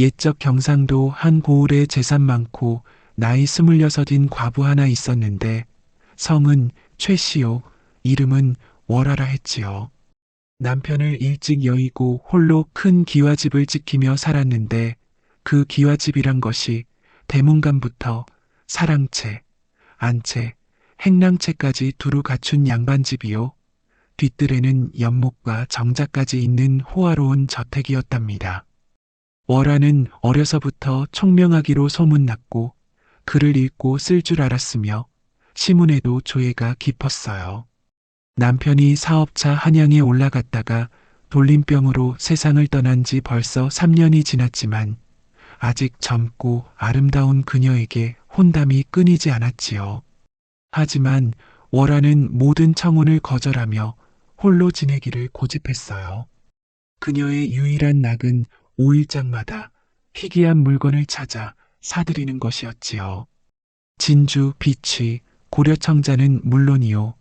옛적 경상도 한 고을에 재산 많고 나이 26인 과부 하나 있었는데 성은 최씨요, 이름은 월하라 했지요. 남편을 일찍 여의고 홀로 큰 기와집을 지키며 살았는데 그 기와집이란 것이 대문간부터 사랑채, 안채, 행랑채까지 두루 갖춘 양반집이요. 뒷뜰에는 연못과 정자까지 있는 호화로운 저택이었답니다. 월하는 어려서부터 총명하기로 소문났고 글을 읽고 쓸 줄 알았으며 시문에도 조예가 깊었어요. 남편이 사업차 한양에 올라갔다가 돌림병으로 세상을 떠난 지 벌써 3년이 지났지만 아직 젊고 아름다운 그녀에게 혼담이 끊이지 않았지요. 하지만 월하는 모든 청혼을 거절하며 홀로 지내기를 고집했어요. 그녀의 유일한 낙은 5일장마다 희귀한 물건을 찾아 사들이는 것이었지요. 진주, 비취, 고려청자는 물론이요.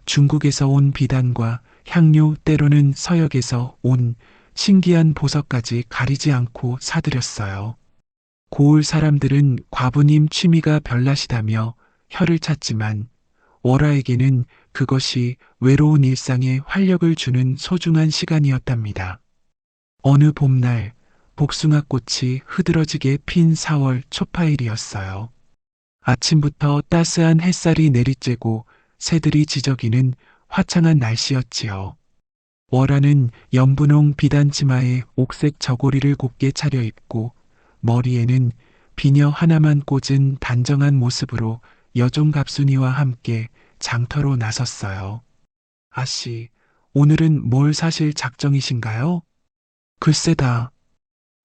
중국에서 온 비단과 향료, 때로는 서역에서 온 신기한 보석까지 가리지 않고 사들였어요. 고을 사람들은 과부님 취미가 별나시다며 혀를 찼지만 월하에게는 그것이 외로운 일상에 활력을 주는 소중한 시간이었답니다. 어느 봄날 복숭아꽃이 흐드러지게 핀 4월 초파일이었어요. 아침부터 따스한 햇살이 내리쬐고 새들이 지저귀는 화창한 날씨였지요. 월하는 연분홍 비단 치마에 옥색 저고리를 곱게 차려입고 머리에는 비녀 하나만 꽂은 단정한 모습으로 여종 갑순이와 함께 장터로 나섰어요. 아씨, 오늘은 뭘 사실 작정이신가요? 글쎄다.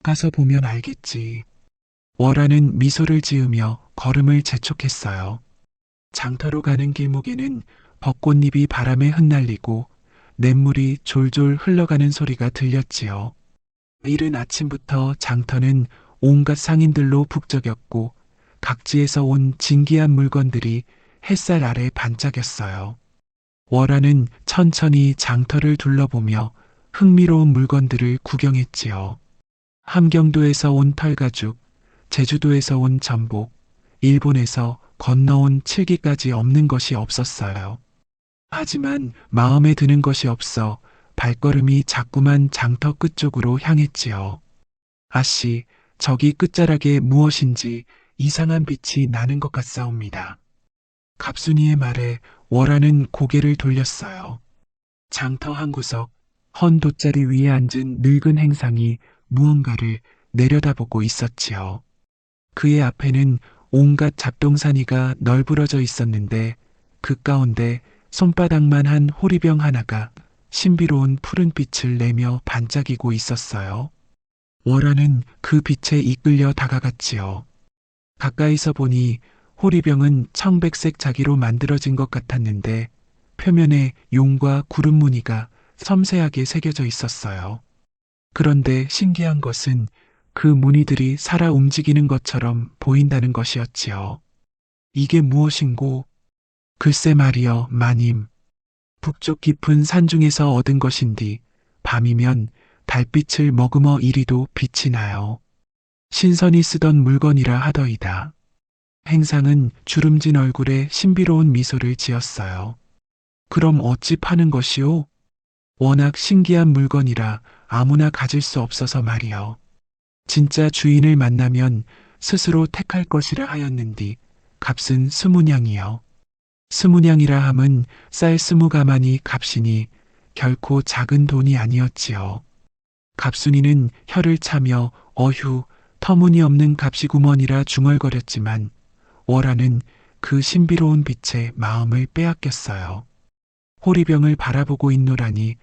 가서 보면 알겠지. 월하는 미소를 지으며 걸음을 재촉했어요. 장터로 가는 길목에는 벚꽃잎이 바람에 흩날리고 냇물이 졸졸 흘러가는 소리가 들렸지요. 이른 아침부터 장터는 온갖 상인들로 북적였고 각지에서 온 진기한 물건들이 햇살 아래 반짝였어요. 월하는 천천히 장터를 둘러보며 흥미로운 물건들을 구경했지요. 함경도에서 온 털가죽, 제주도에서 온 전복, 일본에서 건너온 칠기까지 없는 것이 없었어요. 하지만 마음에 드는 것이 없어 발걸음이 자꾸만 장터 끝쪽으로 향했지요. 아씨, 저기 끝자락에 무엇인지 이상한 빛이 나는 것 같사옵니다. 갑순이의 말에 월하는 고개를 돌렸어요. 장터 한 구석 헌 돗자리 위에 앉은 늙은 행상이 무언가를 내려다보고 있었지요. 그의 앞에는 온갖 잡동사니가 널브러져 있었는데 그 가운데 손바닥만 한 호리병 하나가 신비로운 푸른 빛을 내며 반짝이고 있었어요. 월하는 그 빛에 이끌려 다가갔지요. 가까이서 보니 호리병은 청백색 자기로 만들어진 것 같았는데 표면에 용과 구름 무늬가 섬세하게 새겨져 있었어요. 그런데 신기한 것은 그 무늬들이 살아 움직이는 것처럼 보인다는 것이었지요. 이게 무엇인고? 글쎄 말이여, 마님. 북쪽 깊은 산중에서 얻은 것인디 밤이면 달빛을 머금어 이리도 빛이 나요. 신선히 쓰던 물건이라 하더이다. 행상은 주름진 얼굴에 신비로운 미소를 지었어요. 그럼 어찌 파는 것이오? 워낙 신기한 물건이라 아무나 가질 수 없어서 말이요. 진짜 주인을 만나면 스스로 택할 것이라 하였는디 값은 20냥이요. 20냥이라 함은 쌀 20가마니 값이니 결코 작은 돈이 아니었지요. 갑순이는 혀를 차며 어휴, 터무니없는 값이구먼이라 중얼거렸지만 월하는 그 신비로운 빛에 마음을 빼앗겼어요. 호리병을 바라보고 있노라니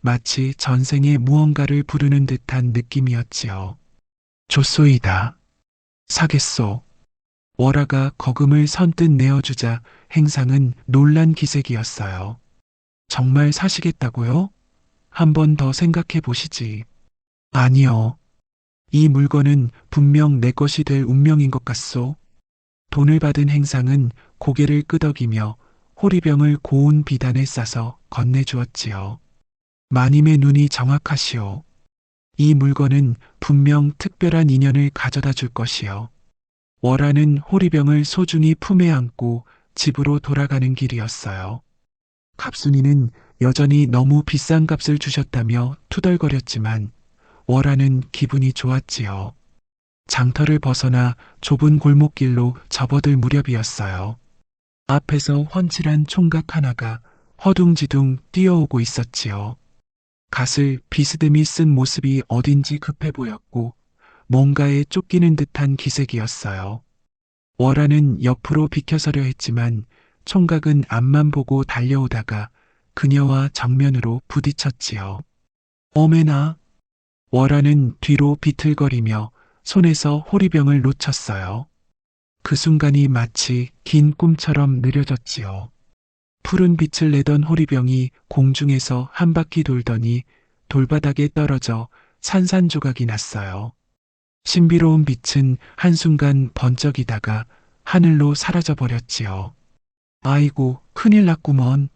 마치 전생에 무언가를 부르는 듯한 느낌이었지요. 좋소이다. 사겠소. 월하가 거금을 선뜻 내어주자 행상은 놀란 기색이었어요. 정말 사시겠다고요? 한 번 더 생각해 보시지. 아니요. 이 물건은 분명 내 것이 될 운명인 것 같소. 돈을 받은 행상은 고개를 끄덕이며 호리병을 고운 비단에 싸서 건네주었지요. 마님의 눈이 정확하시오. 이 물건은 분명 특별한 인연을 가져다 줄 것이요. 월화는 호리병을 소중히 품에 안고 집으로 돌아가는 길이었어요. 갑순이는 여전히 너무 비싼 값을 주셨다며 투덜거렸지만 월화는 기분이 좋았지요. 장터를 벗어나 좁은 골목길로 접어들 무렵이었어요. 앞에서 훤칠한 총각 하나가 허둥지둥 뛰어오고 있었지요. 갓을 비스듬히 쓴 모습이 어딘지 급해 보였고 뭔가에 쫓기는 듯한 기색이었어요. 월화는 옆으로 비켜서려 했지만 총각은 앞만 보고 달려오다가 그녀와 정면으로 부딪혔지요. 어메나! 월화는 뒤로 비틀거리며 손에서 호리병을 놓쳤어요. 그 순간이 마치 긴 꿈처럼 느려졌지요. 푸른 빛을 내던 호리병이 공중에서 한 바퀴 돌더니 돌바닥에 떨어져 산산조각이 났어요. 신비로운 빛은 한순간 번쩍이다가 하늘로 사라져 버렸지요. 아이고, 큰일 났구먼.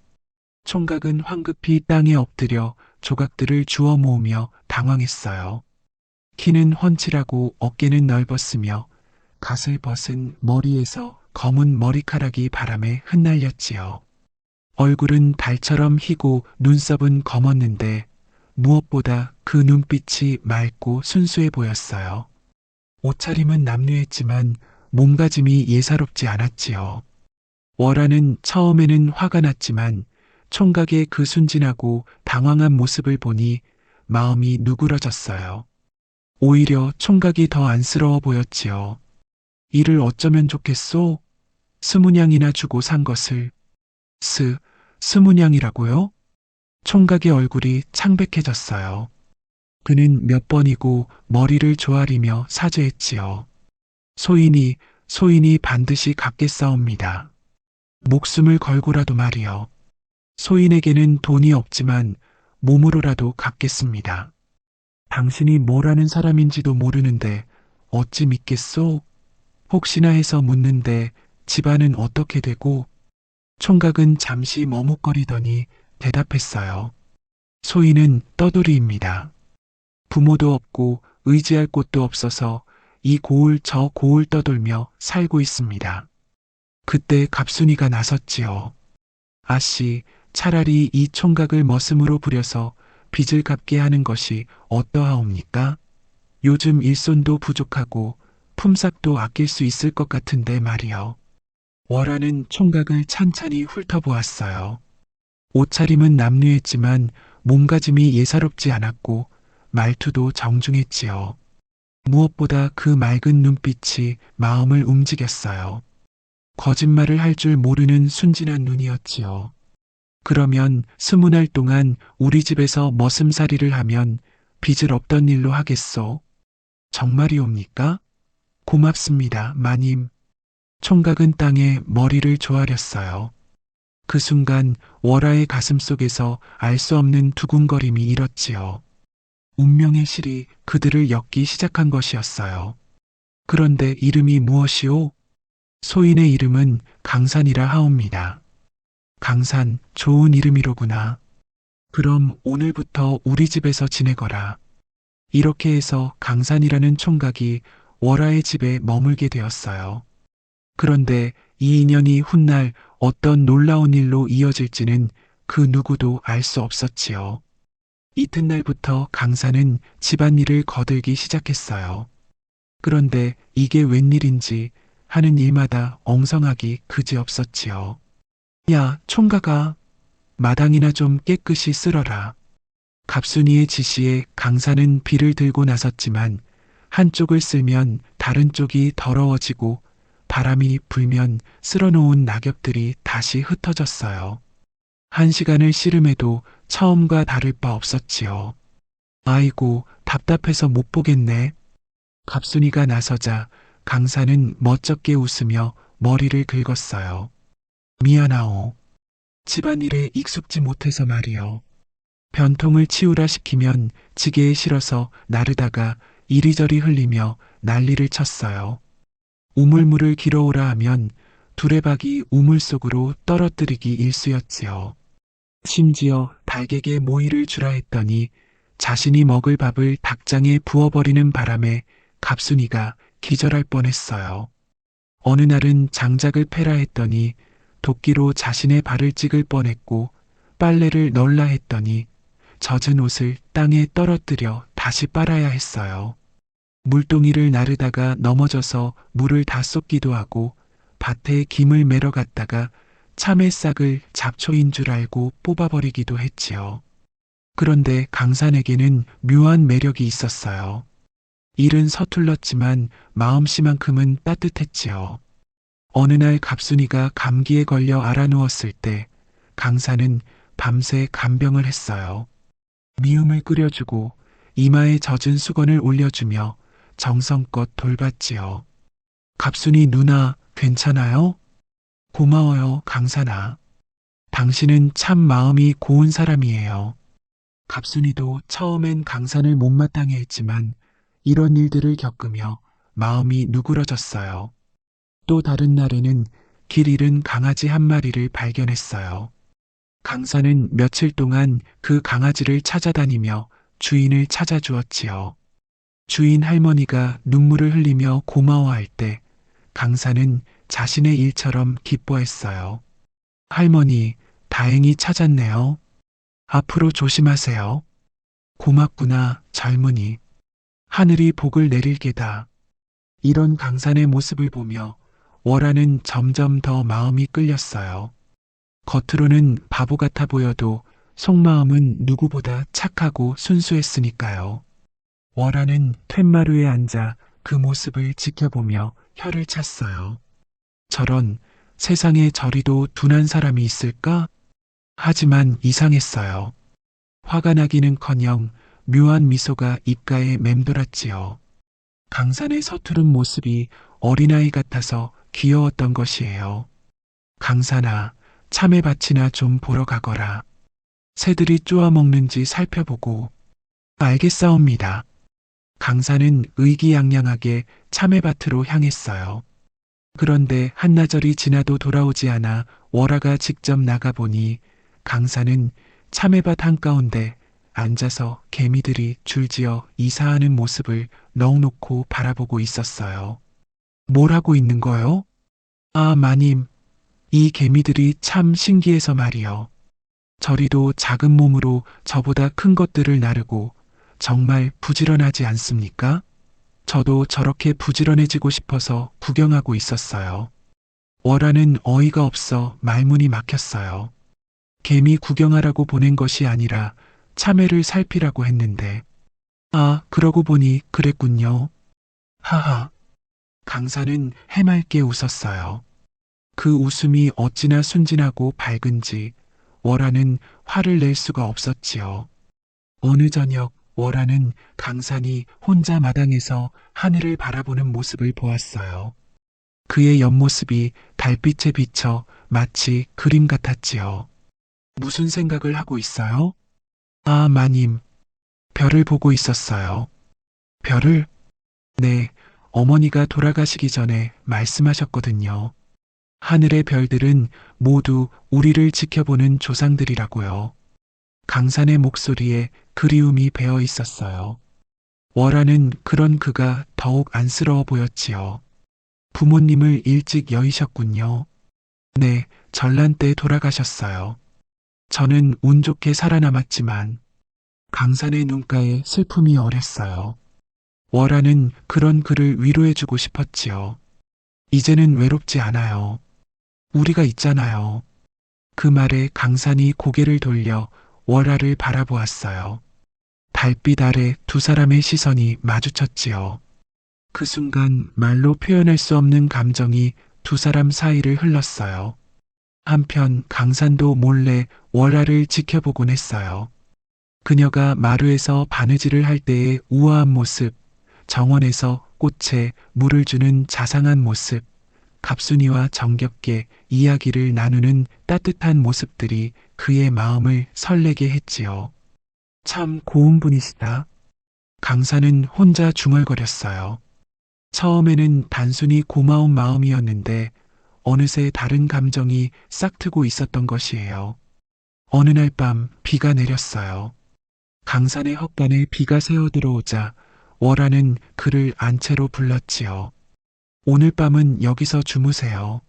총각은 황급히 땅에 엎드려 조각들을 주워 모으며 당황했어요. 키는 훤칠하고 어깨는 넓었으며 갓을 벗은 머리에서 검은 머리카락이 바람에 흩날렸지요. 얼굴은 달처럼 희고 눈썹은 검었는데 무엇보다 그 눈빛이 맑고 순수해 보였어요. 옷차림은 남루했지만 몸가짐이 예사롭지 않았지요. 월화는 처음에는 화가 났지만 총각의 그 순진하고 당황한 모습을 보니 마음이 누그러졌어요. 오히려 총각이 더 안쓰러워 보였지요. 이를 어쩌면 좋겠소? 20냥이나 주고 산 것을. 20냥이라고요? 총각의 얼굴이 창백해졌어요. 그는 몇 번이고 머리를 조아리며 사죄했지요. 소인이 반드시 갚겠사옵니다. 목숨을 걸고라도 말이요. 소인에게는 돈이 없지만 몸으로라도 갚겠습니다. 당신이 뭘 하는 사람인지도 모르는데 어찌 믿겠소? 혹시나 해서 묻는데 집안은 어떻게 되고? 총각은 잠시 머뭇거리더니 대답했어요. 소인은 떠돌이입니다. 부모도 없고 의지할 곳도 없어서 이 고을 저 고을 떠돌며 살고 있습니다. 그때 갑순이가 나섰지요. 아씨, 차라리 이 총각을 머슴으로 부려서 빚을 갚게 하는 것이 어떠하옵니까? 요즘 일손도 부족하고 품삯도 아낄 수 있을 것 같은데 말이요. 월화는 총각을 찬찬히 훑어보았어요. 옷차림은 남루했지만 몸가짐이 예사롭지 않았고 말투도 정중했지요. 무엇보다 그 맑은 눈빛이 마음을 움직였어요. 거짓말을 할 줄 모르는 순진한 눈이었지요. 그러면 20날 동안 우리 집에서 머슴살이를 하면 빚을 없던 일로 하겠소? 정말이옵니까? 고맙습니다, 마님. 총각은 땅에 머리를 조아렸어요. 그 순간 월화의 가슴 속에서 알 수 없는 두근거림이 일었지요. 운명의 실이 그들을 엮기 시작한 것이었어요. 그런데 이름이 무엇이오? 소인의 이름은 강산이라 하옵니다. 강산, 좋은 이름이로구나. 그럼 오늘부터 우리 집에서 지내거라. 이렇게 해서 강산이라는 총각이 월화의 집에 머물게 되었어요. 그런데 이 인연이 훗날 어떤 놀라운 일로 이어질지는 그 누구도 알 수 없었지요. 이튿날부터 강산은 집안일을 거들기 시작했어요. 그런데 이게 웬일인지 하는 일마다 엉성하기 그지없었지요. 야, 총각아, 마당이나 좀 깨끗이 쓸어라. 갑순이의 지시에 강산은 비를 들고 나섰지만 한쪽을 쓸면 다른 쪽이 더러워지고 바람이 불면 쓸어놓은 낙엽들이 다시 흩어졌어요. 1시간을 씨름해도 처음과 다를 바 없었지요. 아이고, 답답해서 못 보겠네. 갑순이가 나서자 강산은 멋쩍게 웃으며 머리를 긁었어요. 미안하오. 집안일에 익숙지 못해서 말이요. 변통을 치우라 시키면 지게에 실어서 나르다가 이리저리 흘리며 난리를 쳤어요. 우물물을 길어오라 하면 두레박이 우물 속으로 떨어뜨리기 일쑤였지요. 심지어 닭에게 모이를 주라 했더니 자신이 먹을 밥을 닭장에 부어버리는 바람에 갑순이가 기절할 뻔했어요. 어느 날은 장작을 패라 했더니 도끼로 자신의 발을 찍을 뻔했고, 빨래를 널라 했더니 젖은 옷을 땅에 떨어뜨려 다시 빨아야 했어요. 물동이를 나르다가 넘어져서 물을 다 쏟기도 하고, 밭에 김을 매러 갔다가 참외 싹을 잡초인 줄 알고 뽑아버리기도 했지요. 그런데 강산에게는 묘한 매력이 있었어요. 일은 서툴렀지만 마음씨만큼은 따뜻했지요. 어느 날 갑순이가 감기에 걸려 알아누웠을 때 강산은 밤새 간병을 했어요. 미음을 끓여주고 이마에 젖은 수건을 올려주며 정성껏 돌봤지요. 갑순이 누나, 괜찮아요? 고마워요, 강산아. 당신은 참 마음이 고운 사람이에요. 갑순이도 처음엔 강산을 못마땅해 했지만 이런 일들을 겪으며 마음이 누그러졌어요. 또 다른 날에는 길 잃은 강아지 한 마리를 발견했어요. 강산은 며칠 동안 그 강아지를 찾아다니며 주인을 찾아주었지요. 주인 할머니가 눈물을 흘리며 고마워할 때 강산은 자신의 일처럼 기뻐했어요. 할머니, 다행히 찾았네요. 앞으로 조심하세요. 고맙구나, 젊은이. 하늘이 복을 내릴 게다. 이런 강산의 모습을 보며 월화는 점점 더 마음이 끌렸어요. 겉으로는 바보 같아 보여도 속마음은 누구보다 착하고 순수했으니까요. 월화는 툇마루에 앉아 그 모습을 지켜보며 혀를 찼어요. 저런, 세상에 저리도 둔한 사람이 있을까? 하지만 이상했어요. 화가 나기는커녕 묘한 미소가 입가에 맴돌았지요. 강산의 서투른 모습이 어린아이 같아서 귀여웠던 것이에요. 강산아, 참외밭이나 좀 보러 가거라. 새들이 쪼아 먹는지 살펴보고. 알겠사옵니다. 강산은 의기양양하게 참외밭으로 향했어요. 그런데 한나절이 지나도 돌아오지 않아 월화가 직접 나가보니 강산은 참외밭 한가운데 앉아서 개미들이 줄지어 이사하는 모습을 넋 놓고 바라보고 있었어요. 뭘 하고 있는 거요? 아, 마님, 이 개미들이 참 신기해서 말이요. 저리도 작은 몸으로 저보다 큰 것들을 나르고 정말 부지런하지 않습니까? 저도 저렇게 부지런해지고 싶어서 구경하고 있었어요. 월화는 어이가 없어 말문이 막혔어요. 개미 구경하라고 보낸 것이 아니라 참외를 살피라고 했는데. 아, 그러고 보니 그랬군요. 하하. 강산은 해맑게 웃었어요. 그 웃음이 어찌나 순진하고 밝은지 월화는 화를 낼 수가 없었지요. 어느 저녁 월화는 강산이 혼자 마당에서 하늘을 바라보는 모습을 보았어요. 그의 옆모습이 달빛에 비쳐 마치 그림 같았지요. 무슨 생각을 하고 있어요? 아, 마님, 별을 보고 있었어요. 별을? 네, 어머니가 돌아가시기 전에 말씀하셨거든요. 하늘의 별들은 모두 우리를 지켜보는 조상들이라고요. 강산의 목소리에 그리움이 배어 있었어요. 월화는 그런 그가 더욱 안쓰러워 보였지요. 부모님을 일찍 여의셨군요. 네, 전란 때 돌아가셨어요. 저는 운 좋게 살아남았지만 강산의 눈가에 슬픔이 어렸어요. 월화는 그런 그를 위로해주고 싶었지요. 이제는 외롭지 않아요. 우리가 있잖아요. 그 말에 강산이 고개를 돌려 월화를 바라보았어요. 달빛 아래 두 사람의 시선이 마주쳤지요. 그 순간 말로 표현할 수 없는 감정이 두 사람 사이를 흘렀어요. 한편 강산도 몰래 월화를 지켜보곤 했어요. 그녀가 마루에서 바느질을 할 때의 우아한 모습, 정원에서 꽃에 물을 주는 자상한 모습, 갑순이와 정겹게 이야기를 나누는 따뜻한 모습들이 그의 마음을 설레게 했지요. 참 고운 분이시다. 강산은 혼자 중얼거렸어요. 처음에는 단순히 고마운 마음이었는데 어느새 다른 감정이 싹트고 있었던 것이에요. 어느 날 밤 비가 내렸어요. 강산의 헛간에 비가 새어 들어오자 월화는 그를 안채로 불렀지요. 오늘 밤은 여기서 주무세요.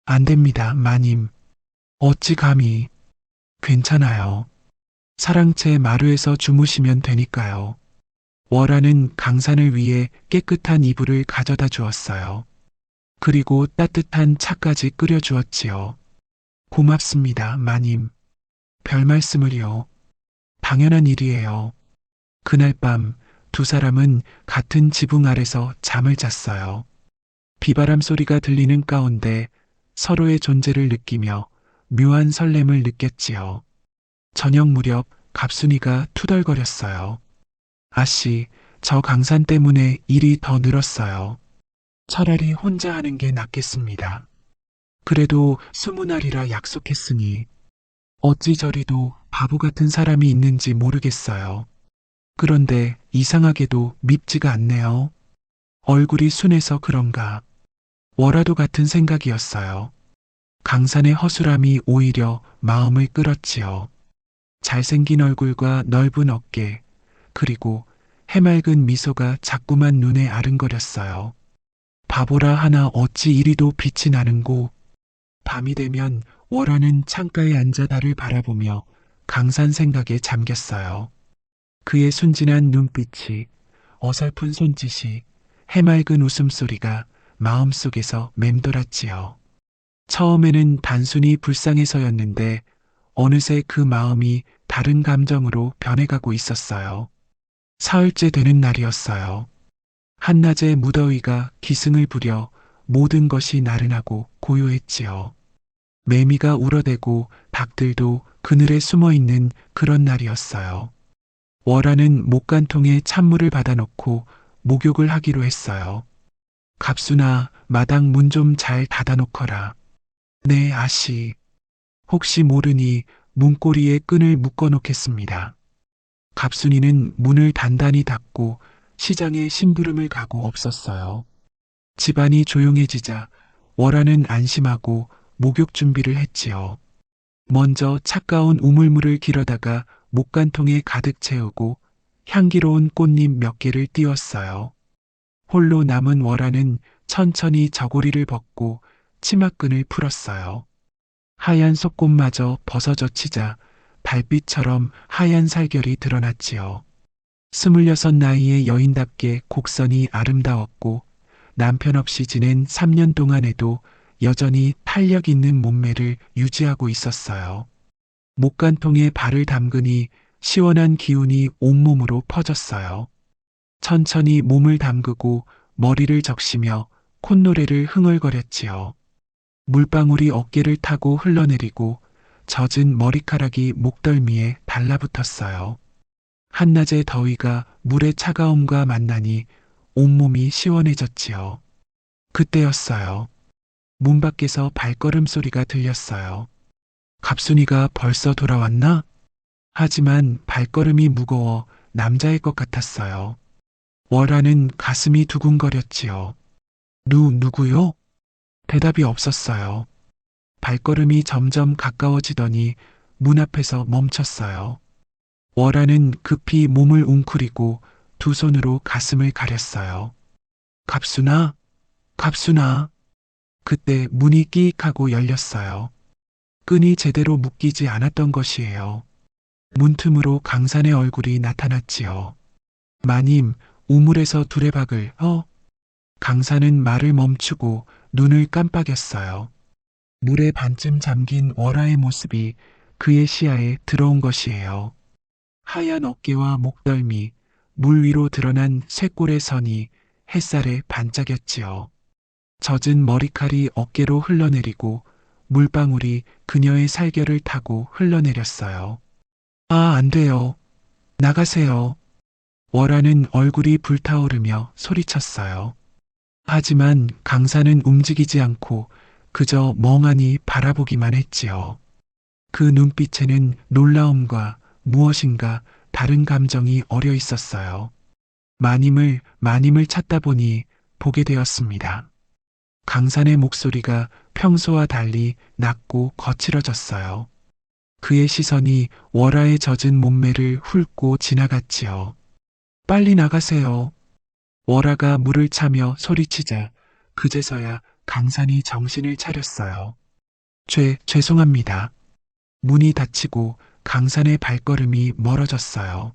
안 됩니다, 마님. 어찌 감히. 괜찮아요. 사랑채 마루에서 주무시면 되니까요. 월화는 강산을 위해 깨끗한 이불을 가져다 주었어요. 그리고 따뜻한 차까지 끓여 주었지요. 고맙습니다, 마님. 별 말씀을요. 당연한 일이에요. 그날 밤 두 사람은 같은 지붕 아래서 잠을 잤어요. 비바람 소리가 들리는 가운데 서로의 존재를 느끼며 묘한 설렘을 느꼈지요. 저녁 무렵 갑순이가 투덜거렸어요. 아씨, 저 강산 때문에 일이 더 늘었어요. 차라리 혼자 하는 게 낫겠습니다. 그래도 20알이라 약속했으니 어찌 저리도 바보 같은 사람이 있는지 모르겠어요. 그런데 이상하게도 밉지가 않네요. 얼굴이 순해서 그런가. 월화도 같은 생각이었어요. 강산의 허술함이 오히려 마음을 끌었지요. 잘생긴 얼굴과 넓은 어깨, 그리고 해맑은 미소가 자꾸만 눈에 아른거렸어요. 바보라 하나 어찌 이리도 빛이 나는고. 밤이 되면 월화는 창가에 앉아 달을 바라보며 강산 생각에 잠겼어요. 그의 순진한 눈빛이, 어설픈 손짓이, 해맑은 웃음소리가 마음속에서 맴돌았지요. 처음에는 단순히 불쌍해서였는데 어느새 그 마음이 다른 감정으로 변해가고 있었어요. 사흘째 되는 날이었어요. 한낮의 무더위가 기승을 부려 모든 것이 나른하고 고요했지요. 매미가 울어대고 닭들도 그늘에 숨어 있는 그런 날이었어요. 월화는 목간통에 찬물을 받아놓고 목욕을 하기로 했어요. 갑순아, 마당 문 좀 잘 닫아놓거라. 네, 아씨. 혹시 모르니 문고리에 끈을 묶어놓겠습니다. 갑순이는 문을 단단히 닫고 시장에 심부름을 가고 없었어요. 집안이 조용해지자 월화는 안심하고 목욕 준비를 했지요. 먼저 차가운 우물물을 길어다가 목간통에 가득 채우고 향기로운 꽃잎 몇 개를 띄웠어요. 홀로 남은 월화는 천천히 저고리를 벗고 치마끈을 풀었어요. 하얀 속꽃마저 벗어져 치자 달빛처럼 하얀 살결이 드러났지요. 26 나이의 여인답게 곡선이 아름다웠고 남편 없이 지낸 3년 동안에도 여전히 탄력 있는 몸매를 유지하고 있었어요. 목간통에 발을 담그니 시원한 기운이 온몸으로 퍼졌어요. 천천히 몸을 담그고 머리를 적시며 콧노래를 흥얼거렸지요. 물방울이 어깨를 타고 흘러내리고 젖은 머리카락이 목덜미에 달라붙었어요. 한낮의 더위가 물의 차가움과 만나니 온몸이 시원해졌지요. 그때였어요. 문 밖에서 발걸음 소리가 들렸어요. 갑순이가 벌써 돌아왔나? 하지만 발걸음이 무거워 남자의 것 같았어요. 월화는 가슴이 두근거렸지요. 누구요? 대답이 없었어요. 발걸음이 점점 가까워지더니 문 앞에서 멈췄어요. 월화는 급히 몸을 웅크리고 두 손으로 가슴을 가렸어요. 갑순아, 갑순아. 그때 문이 끼익하고 열렸어요. 끈이 제대로 묶이지 않았던 것이에요. 문틈으로 강산의 얼굴이 나타났지요. 마님, 우물에서 두레박을, 강산은 말을 멈추고 눈을 깜빡였어요. 물에 반쯤 잠긴 월화의 모습이 그의 시야에 들어온 것이에요. 하얀 어깨와 목덜미, 물 위로 드러난 쇄골의 선이 햇살에 반짝였지요. 젖은 머리칼이 어깨로 흘러내리고 물방울이 그녀의 살결을 타고 흘러내렸어요. 아, 안 돼요. 나가세요. 월화는 얼굴이 불타오르며 소리쳤어요. 하지만 강산은 움직이지 않고 그저 멍하니 바라보기만 했지요. 그 눈빛에는 놀라움과 무엇인가 다른 감정이 어려 있었어요. 마님을 찾다 보니 보게 되었습니다. 강산의 목소리가 평소와 달리 낮고 거칠어졌어요. 그의 시선이 월아의 젖은 몸매를 훑고 지나갔지요. 빨리 나가세요. 월아가 물을 차며 소리치자 그제서야 강산이 정신을 차렸어요. 죄송합니다. 문이 닫히고 강산의 발걸음이 멀어졌어요.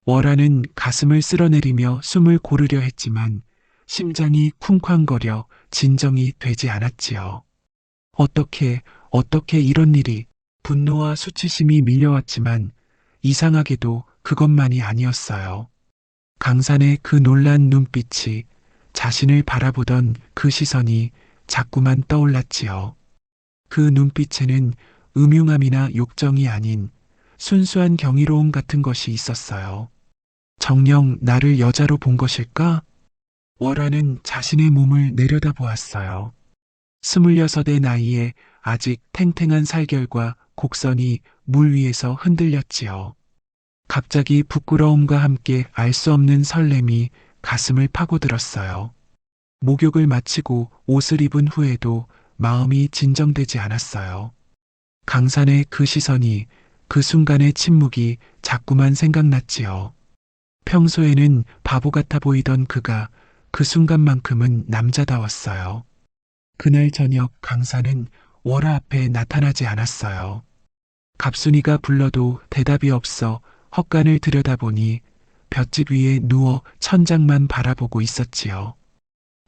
월아는 가슴을 쓸어내리며 숨을 고르려 했지만 심장이 쿵쾅거려 진정이 되지 않았지요. 어떻게 이런 일이. 분노와 수치심이 밀려왔지만 이상하게도 그것만이 아니었어요. 강산의 그 놀란 눈빛이, 자신을 바라보던 그 시선이 자꾸만 떠올랐지요. 그 눈빛에는 음흉함이나 욕정이 아닌 순수한 경이로움 같은 것이 있었어요. 정녕 나를 여자로 본 것일까? 월아는 자신의 몸을 내려다보았어요. 26의 나이에 아직 탱탱한 살결과 곡선이 물 위에서 흔들렸지요. 갑자기 부끄러움과 함께 알 수 없는 설렘이 가슴을 파고들었어요. 목욕을 마치고 옷을 입은 후에도 마음이 진정되지 않았어요. 강산의 그 시선이, 그 순간의 침묵이 자꾸만 생각났지요. 평소에는 바보 같아 보이던 그가 그 순간만큼은 남자다웠어요. 그날 저녁 강산은 월아 앞에 나타나지 않았어요. 갑순이가 불러도 대답이 없어 헛간을 들여다보니 볏짚 위에 누워 천장만 바라보고 있었지요.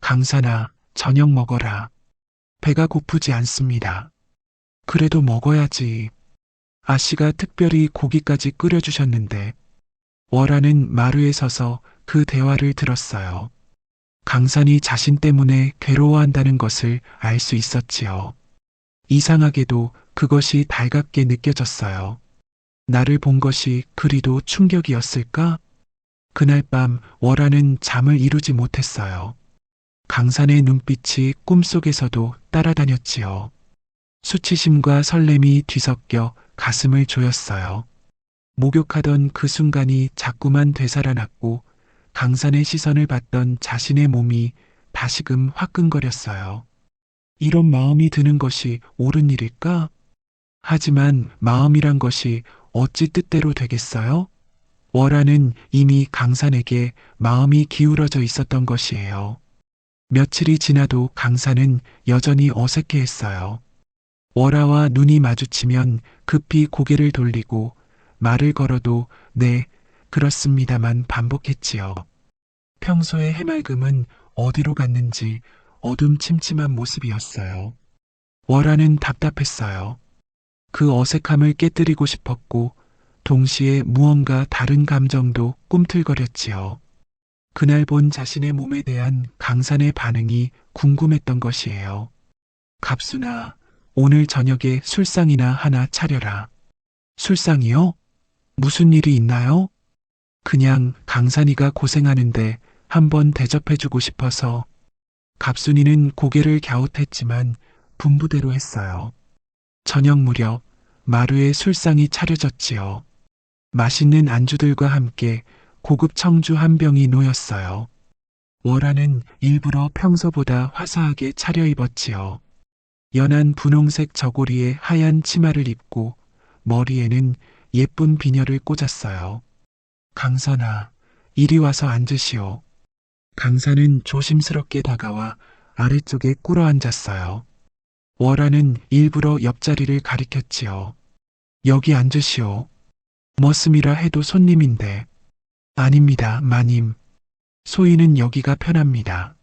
강산아, 저녁 먹어라. 배가 고프지 않습니다. 그래도 먹어야지. 아씨가 특별히 고기까지 끓여주셨는데. 월아는 마루에 서서 그 대화를 들었어요. 강산이 자신 때문에 괴로워한다는 것을 알 수 있었지요. 이상하게도 그것이 달갑게 느껴졌어요. 나를 본 것이 그리도 충격이었을까? 그날 밤 월아는 잠을 이루지 못했어요. 강산의 눈빛이 꿈속에서도 따라다녔지요. 수치심과 설렘이 뒤섞여 가슴을 조였어요. 목욕하던 그 순간이 자꾸만 되살아났고 강산의 시선을 받던 자신의 몸이 다시금 화끈거렸어요. 이런 마음이 드는 것이 옳은 일일까? 하지만 마음이란 것이 어찌 뜻대로 되겠어요? 월아는 이미 강산에게 마음이 기울어져 있었던 것이에요. 며칠이 지나도 강산은 여전히 어색해했어요. 월아와 눈이 마주치면 급히 고개를 돌리고 말을 걸어도 네, 그렇습니다만 반복했지요. 평소의 해맑음은 어디로 갔는지 어둠침침한 모습이었어요. 월아는 답답했어요. 그 어색함을 깨뜨리고 싶었고 동시에 무언가 다른 감정도 꿈틀거렸지요. 그날 본 자신의 몸에 대한 강산의 반응이 궁금했던 것이에요. 갑순아, 오늘 저녁에 술상이나 하나 차려라. 술상이요? 무슨 일이 있나요? 그냥 강산이가 고생하는데 한번 대접해주고 싶어서. 갑순이는 고개를 갸웃했지만 분부대로 했어요. 저녁 무렵 마루에 술상이 차려졌지요. 맛있는 안주들과 함께 고급 청주 한 병이 놓였어요. 월아는 일부러 평소보다 화사하게 차려입었지요. 연한 분홍색 저고리에 하얀 치마를 입고 머리에는 예쁜 비녀를 꽂았어요. 강산아, 이리 와서 앉으시오. 강산은 조심스럽게 다가와 아래쪽에 꿇어 앉았어요. 월아는 일부러 옆자리를 가리켰지요. 여기 앉으시오. 머슴이라 해도 손님인데. 아닙니다, 마님. 소인은 여기가 편합니다.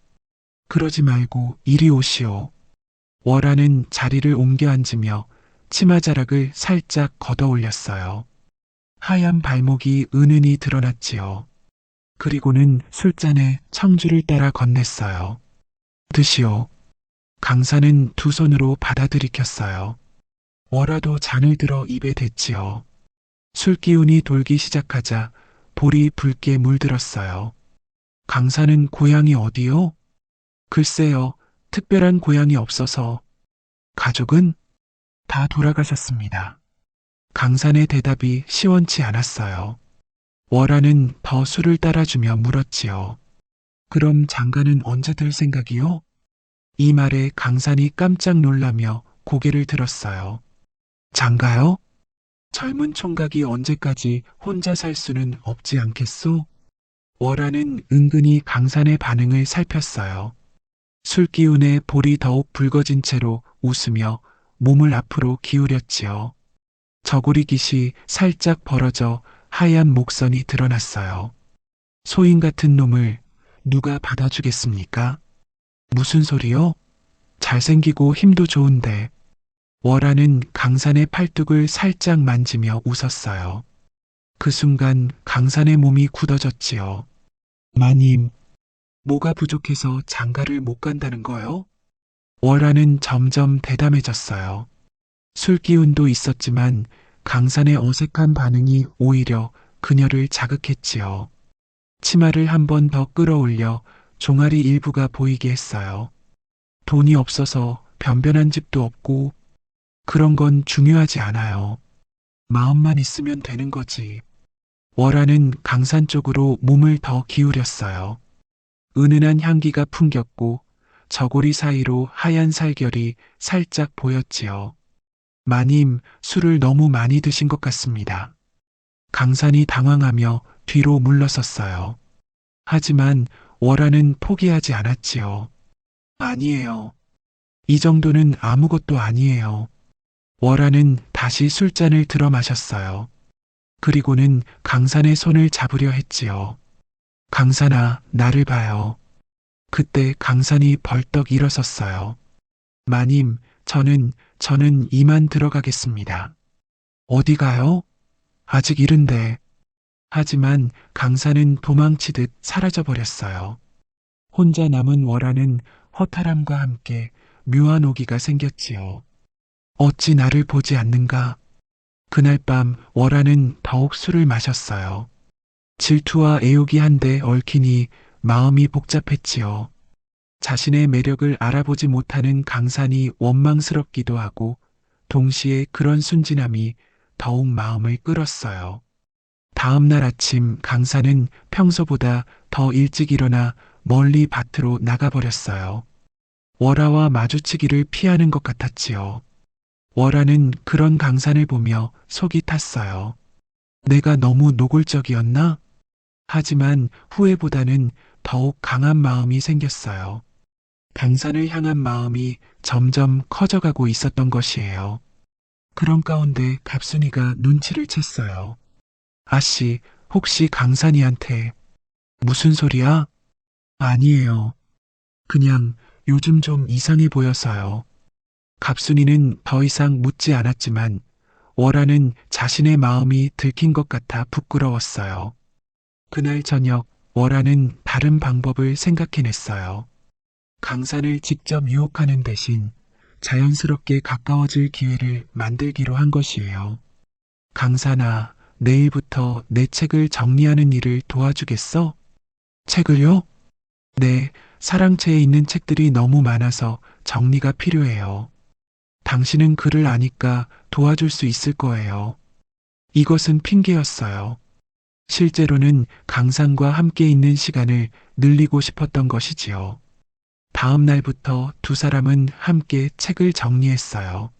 그러지 말고 이리 오시오. 월아는 자리를 옮겨 앉으며 치마자락을 살짝 걷어 올렸어요. 하얀 발목이 은은히 드러났지요. 그리고는 술잔에 청주를 따라 건넸어요. 드시오. 강산은 두 손으로 받아들이켰어요. 월아도 잔을 들어 입에 댔지요. 술 기운이 돌기 시작하자 볼이 붉게 물들었어요. 강산은 고향이 어디요? 글쎄요, 특별한 고향이 없어서. 가족은? 다 돌아가셨습니다. 강산의 대답이 시원치 않았어요. 월아는 더 술을 따라주며 물었지요. 그럼 장가는 언제 들 생각이요? 이 말에 강산이 깜짝 놀라며 고개를 들었어요. 장가요? 젊은 총각이 언제까지 혼자 살 수는 없지 않겠소? 월화는 은근히 강산의 반응을 살폈어요. 술 기운에 볼이 더욱 붉어진 채로 웃으며 몸을 앞으로 기울였지요. 저고리 깃이 살짝 벌어져 하얀 목선이 드러났어요. 소인 같은 놈을 누가 받아주겠습니까? 무슨 소리요? 잘생기고 힘도 좋은데. 월화는 강산의 팔뚝을 살짝 만지며 웃었어요. 그 순간 강산의 몸이 굳어졌지요. 마님, 뭐가 부족해서 장가를 못 간다는 거요? 월화는 점점 대담해졌어요. 술 기운도 있었지만 강산의 어색한 반응이 오히려 그녀를 자극했지요. 치마를 한 번 더 끌어올려 종아리 일부가 보이게 했어요. 돈이 없어서 변변한 집도 없고 그런 건 중요하지 않아요. 마음만 있으면 되는 거지. 월화는 강산 쪽으로 몸을 더 기울였어요. 은은한 향기가 풍겼고 저고리 사이로 하얀 살결이 살짝 보였지요. 마님, 술을 너무 많이 드신 것 같습니다. 강산이 당황하며 뒤로 물러섰어요. 하지만 월화는 포기하지 않았지요. 아니에요. 이 정도는 아무것도 아니에요. 월화는 다시 술잔을 들어 마셨어요. 그리고는 강산의 손을 잡으려 했지요. 강산아, 나를 봐요. 그때 강산이 벌떡 일어섰어요. 마님, 저는 이만 들어가겠습니다. 어디 가요? 아직 이른데. 하지만 강산은 도망치듯 사라져버렸어요. 혼자 남은 월화는 허탈함과 함께 묘한 오기가 생겼지요. 어찌 나를 보지 않는가? 그날 밤 월화는 더욱 술을 마셨어요. 질투와 애욕이 한데 얽히니 마음이 복잡했지요. 자신의 매력을 알아보지 못하는 강산이 원망스럽기도 하고 동시에 그런 순진함이 더욱 마음을 끌었어요. 다음 날 아침 강산은 평소보다 더 일찍 일어나 멀리 밭으로 나가버렸어요. 월화와 마주치기를 피하는 것 같았지요. 월화는 그런 강산을 보며 속이 탔어요. 내가 너무 노골적이었나? 하지만 후회보다는 더욱 강한 마음이 생겼어요. 강산을 향한 마음이 점점 커져가고 있었던 것이에요. 그런 가운데 갑순이가 눈치를 챘어요. 아씨, 혹시 강산이한테 무슨 소리야? 아니에요. 그냥 요즘 좀 이상해 보여서요. 갑순이는 더 이상 묻지 않았지만 월화는 자신의 마음이 들킨 것 같아 부끄러웠어요. 그날 저녁 월화는 다른 방법을 생각해냈어요. 강산을 직접 유혹하는 대신 자연스럽게 가까워질 기회를 만들기로 한 것이에요. 강산아, 내일부터 내 책을 정리하는 일을 도와주겠어? 책을요? 네, 사랑채에 있는 책들이 너무 많아서 정리가 필요해요. 당신은 글을 아니까 도와줄 수 있을 거예요. 이것은 핑계였어요. 실제로는 강산과 함께 있는 시간을 늘리고 싶었던 것이지요. 다음 날부터 두 사람은 함께 책을 정리했어요.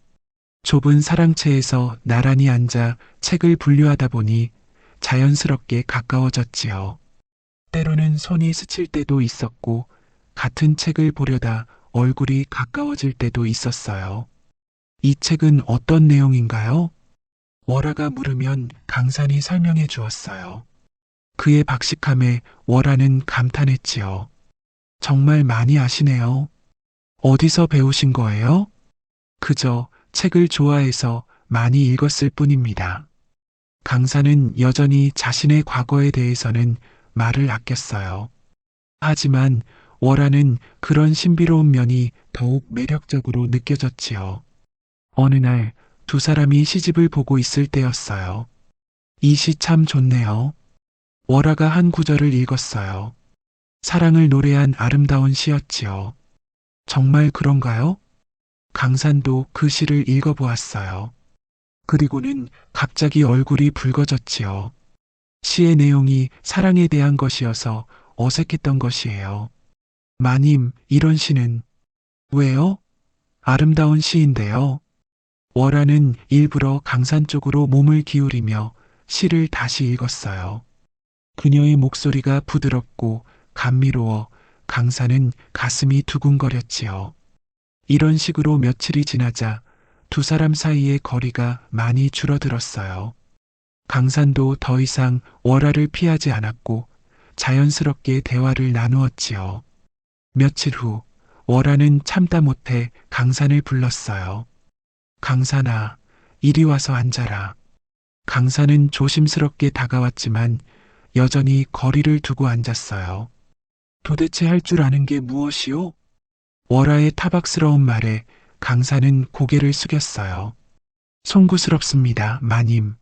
좁은 사랑채에서 나란히 앉아 책을 분류하다 보니 자연스럽게 가까워졌지요. 때로는 손이 스칠 때도 있었고 같은 책을 보려다 얼굴이 가까워질 때도 있었어요. 이 책은 어떤 내용인가요? 월화가 물으면 강산이 설명해 주었어요. 그의 박식함에 월화는 감탄했지요. 정말 많이 아시네요. 어디서 배우신 거예요? 그저 책을 좋아해서 많이 읽었을 뿐입니다. 강산은 여전히 자신의 과거에 대해서는 말을 아꼈어요. 하지만 월화는 그런 신비로운 면이 더욱 매력적으로 느껴졌지요. 어느 날 두 사람이 시집을 보고 있을 때였어요. 이 시 참 좋네요. 월화가 한 구절을 읽었어요. 사랑을 노래한 아름다운 시였지요. 정말 그런가요? 강산도 그 시를 읽어보았어요. 그리고는 갑자기 얼굴이 붉어졌지요. 시의 내용이 사랑에 대한 것이어서 어색했던 것이에요. 마님, 이런 시는 왜요? 아름다운 시인데요. 월화는 일부러 강산 쪽으로 몸을 기울이며 시를 다시 읽었어요. 그녀의 목소리가 부드럽고 감미로워 강산은 가슴이 두근거렸지요. 이런 식으로 며칠이 지나자 두 사람 사이의 거리가 많이 줄어들었어요. 강산도 더 이상 월화를 피하지 않았고 자연스럽게 대화를 나누었지요. 며칠 후 월화는 참다 못해 강산을 불렀어요. 강산아, 이리 와서 앉아라. 강산은 조심스럽게 다가왔지만 여전히 거리를 두고 앉았어요. 도대체 할 줄 아는 게 무엇이오? 월화의 타박스러운 말에 강산은 고개를 숙였어요. 송구스럽습니다, 마님.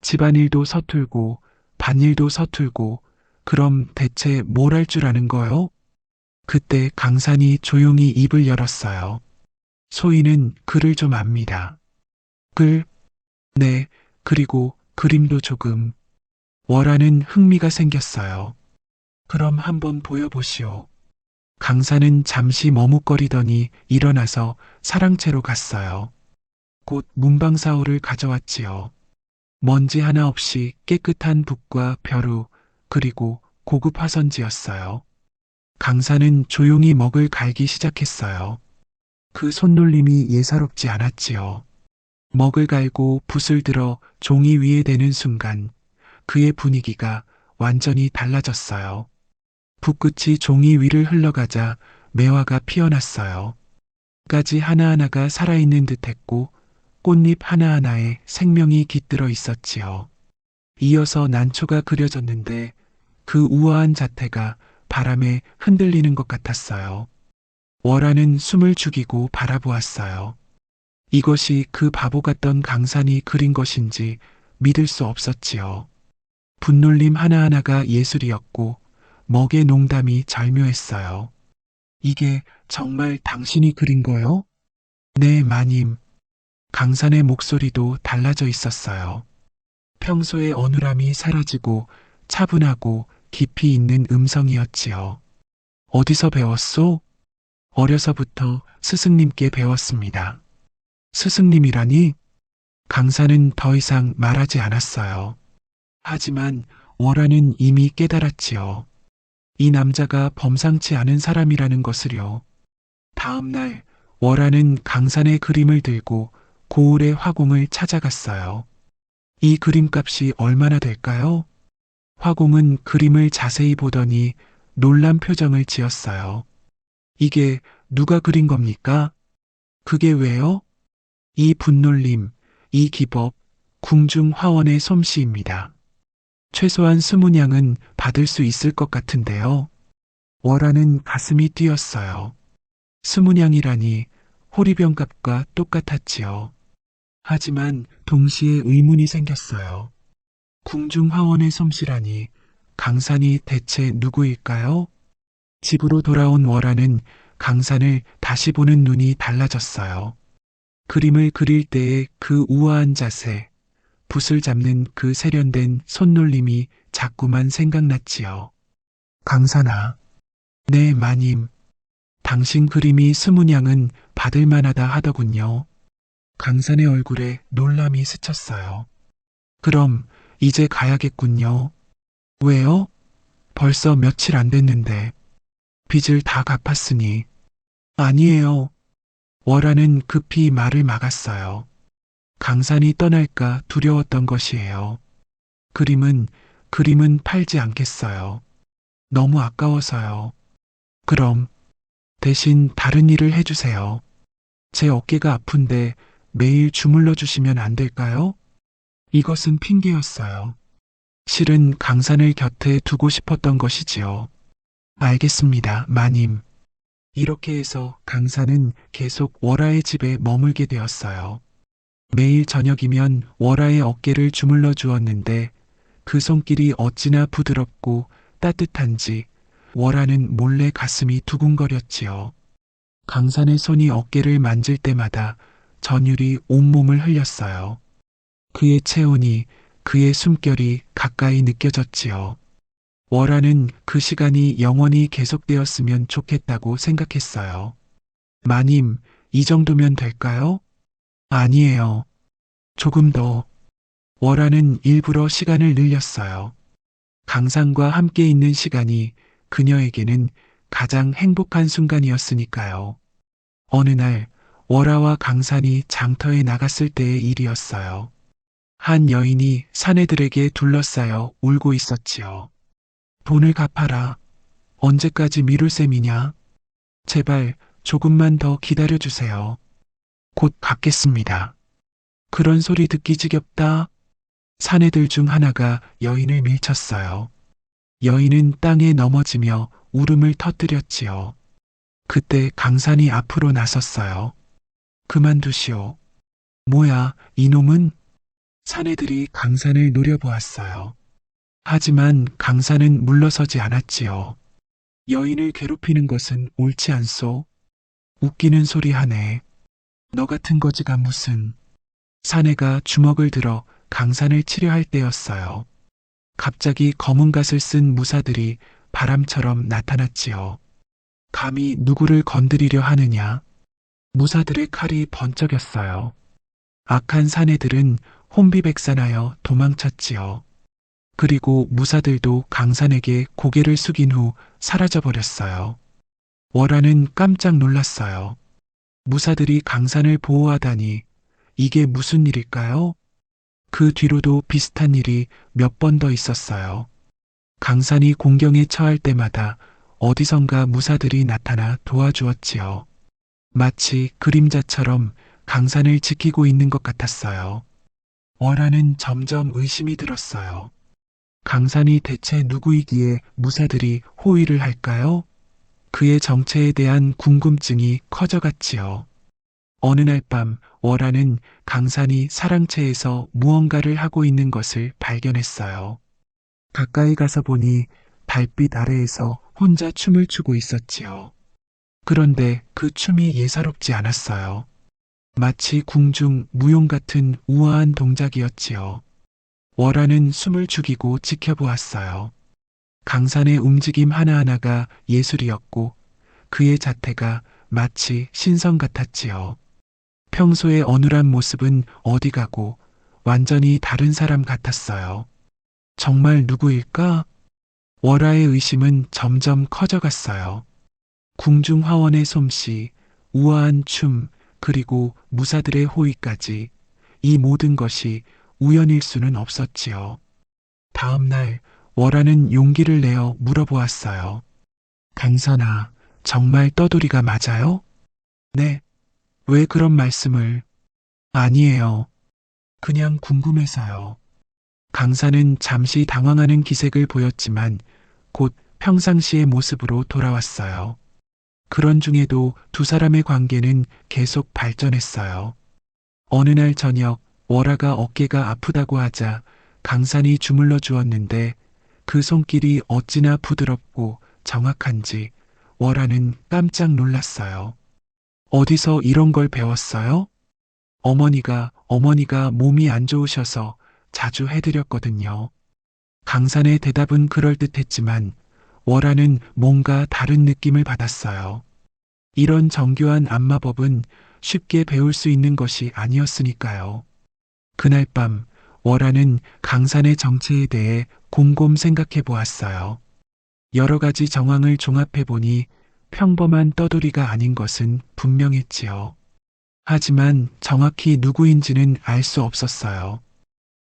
집안일도 서툴고 밭일도 서툴고 그럼 대체 뭘 할 줄 아는 거요? 그때 강산이 조용히 입을 열었어요. 소희는 글을 좀 압니다. 글? 네, 그리고 그림도 조금. 월화는 흥미가 생겼어요. 그럼 한번 보여보시오. 강산은 잠시 머뭇거리더니 일어나서 사랑채로 갔어요. 곧 문방사호를 가져왔지요. 먼지 하나 없이 깨끗한 붓과 벼루, 그리고 고급 화선지였어요. 강산은 조용히 먹을 갈기 시작했어요. 그 손놀림이 예사롭지 않았지요. 먹을 갈고 붓을 들어 종이 위에 대는 순간 그의 분위기가 완전히 달라졌어요. 붓끝이 종이 위를 흘러가자 매화가 피어났어요. 까지 하나하나가 살아있는 듯했고 꽃잎 하나하나에 생명이 깃들어 있었지요. 이어서 난초가 그려졌는데 그 우아한 자태가 바람에 흔들리는 것 같았어요. 월화는 숨을 죽이고 바라보았어요. 이것이 그 바보 같던 강산이 그린 것인지 믿을 수 없었지요. 붓놀림 하나하나가 예술이었고 먹의 농담이 절묘했어요. 이게 정말 당신이 그린 거요? 네, 마님. 강산의 목소리도 달라져 있었어요. 평소의 어눌함이 사라지고 차분하고 깊이 있는 음성이었지요. 어디서 배웠소? 어려서부터 스승님께 배웠습니다. 스승님이라니? 강산은 더 이상 말하지 않았어요. 하지만 월화는 이미 깨달았지요. 이 남자가 범상치 않은 사람이라는 것을요. 다음 날 월화는 강산의 그림을 들고 고을의 화공을 찾아갔어요. 이 그림값이 얼마나 될까요? 화공은 그림을 자세히 보더니 놀란 표정을 지었어요. 이게 누가 그린 겁니까? 그게 왜요? 이 붓놀림, 이 기법, 궁중 화원의 솜씨입니다. 최소한 20냥은 받을 수 있을 것 같은데요. 월화는 가슴이 뛰었어요. 20냥이라니 호리병값과 똑같았지요. 하지만 동시에 의문이 생겼어요. 궁중 화원의 솜씨라니 강산이 대체 누구일까요? 집으로 돌아온 월화는 강산을 다시 보는 눈이 달라졌어요. 그림을 그릴 때의 그 우아한 자세, 붓을 잡는 그 세련된 손놀림이 자꾸만 생각났지요. 강산아. 네, 마님. 당신 그림이 20냥은 받을 만하다 하더군요. 강산의 얼굴에 놀람이 스쳤어요. 그럼 이제 가야겠군요. 왜요? 벌써 며칠 안 됐는데. 빚을 다 갚았으니. 아니에요. 월화는 급히 말을 막았어요. 강산이 떠날까 두려웠던 것이에요. 그림은 팔지 않겠어요. 너무 아까워서요. 그럼 대신 다른 일을 해주세요. 제 어깨가 아픈데 매일 주물러 주시면 안 될까요? 이것은 핑계였어요. 실은 강산을 곁에 두고 싶었던 것이지요. 알겠습니다, 마님. 이렇게 해서 강산은 계속 월화의 집에 머물게 되었어요. 매일 저녁이면 월화의 어깨를 주물러 주었는데 그 손길이 어찌나 부드럽고 따뜻한지 월화는 몰래 가슴이 두근거렸지요. 강산의 손이 어깨를 만질 때마다 전율이 온몸을 흘렸어요. 그의 체온이, 그의 숨결이 가까이 느껴졌지요. 월화는 그 시간이 영원히 계속되었으면 좋겠다고 생각했어요. 마님, 이 정도면 될까요? 아니에요. 조금 더. 월화는 일부러 시간을 늘렸어요. 강산과 함께 있는 시간이 그녀에게는 가장 행복한 순간이었으니까요. 어느 날 월화와 강산이 장터에 나갔을 때의 일이었어요. 한 여인이 사내들에게 둘러싸여 울고 있었지요. 돈을 갚아라. 언제까지 미룰 셈이냐? 제발 조금만 더 기다려주세요. 곧 갚겠습니다. 그런 소리 듣기 지겹다. 사내들 중 하나가 여인을 밀쳤어요. 여인은 땅에 넘어지며 울음을 터뜨렸지요. 그때 강산이 앞으로 나섰어요. 그만두시오. 뭐야, 이놈은? 사내들이 강산을 노려보았어요. 하지만 강산은 물러서지 않았지요. 여인을 괴롭히는 것은 옳지 않소. 웃기는 소리 하네. 너 같은 거지가 무슨. 사내가 주먹을 들어 강산을 치려 할 때였어요. 갑자기 검은 갓을 쓴 무사들이 바람처럼 나타났지요. 감히 누구를 건드리려 하느냐. 무사들의 칼이 번쩍였어요. 악한 사내들은 혼비백산하여 도망쳤지요. 그리고 무사들도 강산에게 고개를 숙인 후 사라져버렸어요. 월화는 깜짝 놀랐어요. 무사들이 강산을 보호하다니 이게 무슨 일일까요? 그 뒤로도 비슷한 일이 몇 번 더 있었어요. 강산이 공경에 처할 때마다 어디선가 무사들이 나타나 도와주었지요. 마치 그림자처럼 강산을 지키고 있는 것 같았어요. 월화는 점점 의심이 들었어요. 강산이 대체 누구이기에 무사들이 호위를 할까요? 그의 정체에 대한 궁금증이 커져갔지요. 어느 날 밤 월화는 강산이 사랑채에서 무언가를 하고 있는 것을 발견했어요. 가까이 가서 보니 달빛 아래에서 혼자 춤을 추고 있었지요. 그런데 그 춤이 예사롭지 않았어요. 마치 궁중 무용 같은 우아한 동작이었지요. 월화는 숨을 죽이고 지켜보았어요. 강산의 움직임 하나하나가 예술이었고 그의 자태가 마치 신성 같았지요. 평소의 어눌한 모습은 어디 가고 완전히 다른 사람 같았어요. 정말 누구일까? 월화의 의심은 점점 커져갔어요. 궁중 화원의 솜씨, 우아한 춤, 그리고 무사들의 호의까지 이 모든 것이 우연일 수는 없었지요. 다음 날 월화는 용기를 내어 물어보았어요. 강산아, 정말 떠돌이가 맞아요? 네. 왜 그런 말씀을? 아니에요. 그냥 궁금해서요. 강산은 잠시 당황하는 기색을 보였지만 곧 평상시의 모습으로 돌아왔어요. 그런 중에도 두 사람의 관계는 계속 발전했어요. 어느 날 저녁 월화가 어깨가 아프다고 하자 강산이 주물러 주었는데 그 손길이 어찌나 부드럽고 정확한지 월화는 깜짝 놀랐어요. 어디서 이런 걸 배웠어요? 어머니가 몸이 안 좋으셔서 자주 해드렸거든요. 강산의 대답은 그럴듯했지만 월화는 뭔가 다른 느낌을 받았어요. 이런 정교한 안마법은 쉽게 배울 수 있는 것이 아니었으니까요. 그날 밤 월화는 강산의 정체에 대해 곰곰 생각해 보았어요. 여러 가지 정황을 종합해 보니 평범한 떠돌이가 아닌 것은 분명했지요. 하지만 정확히 누구인지는 알 수 없었어요.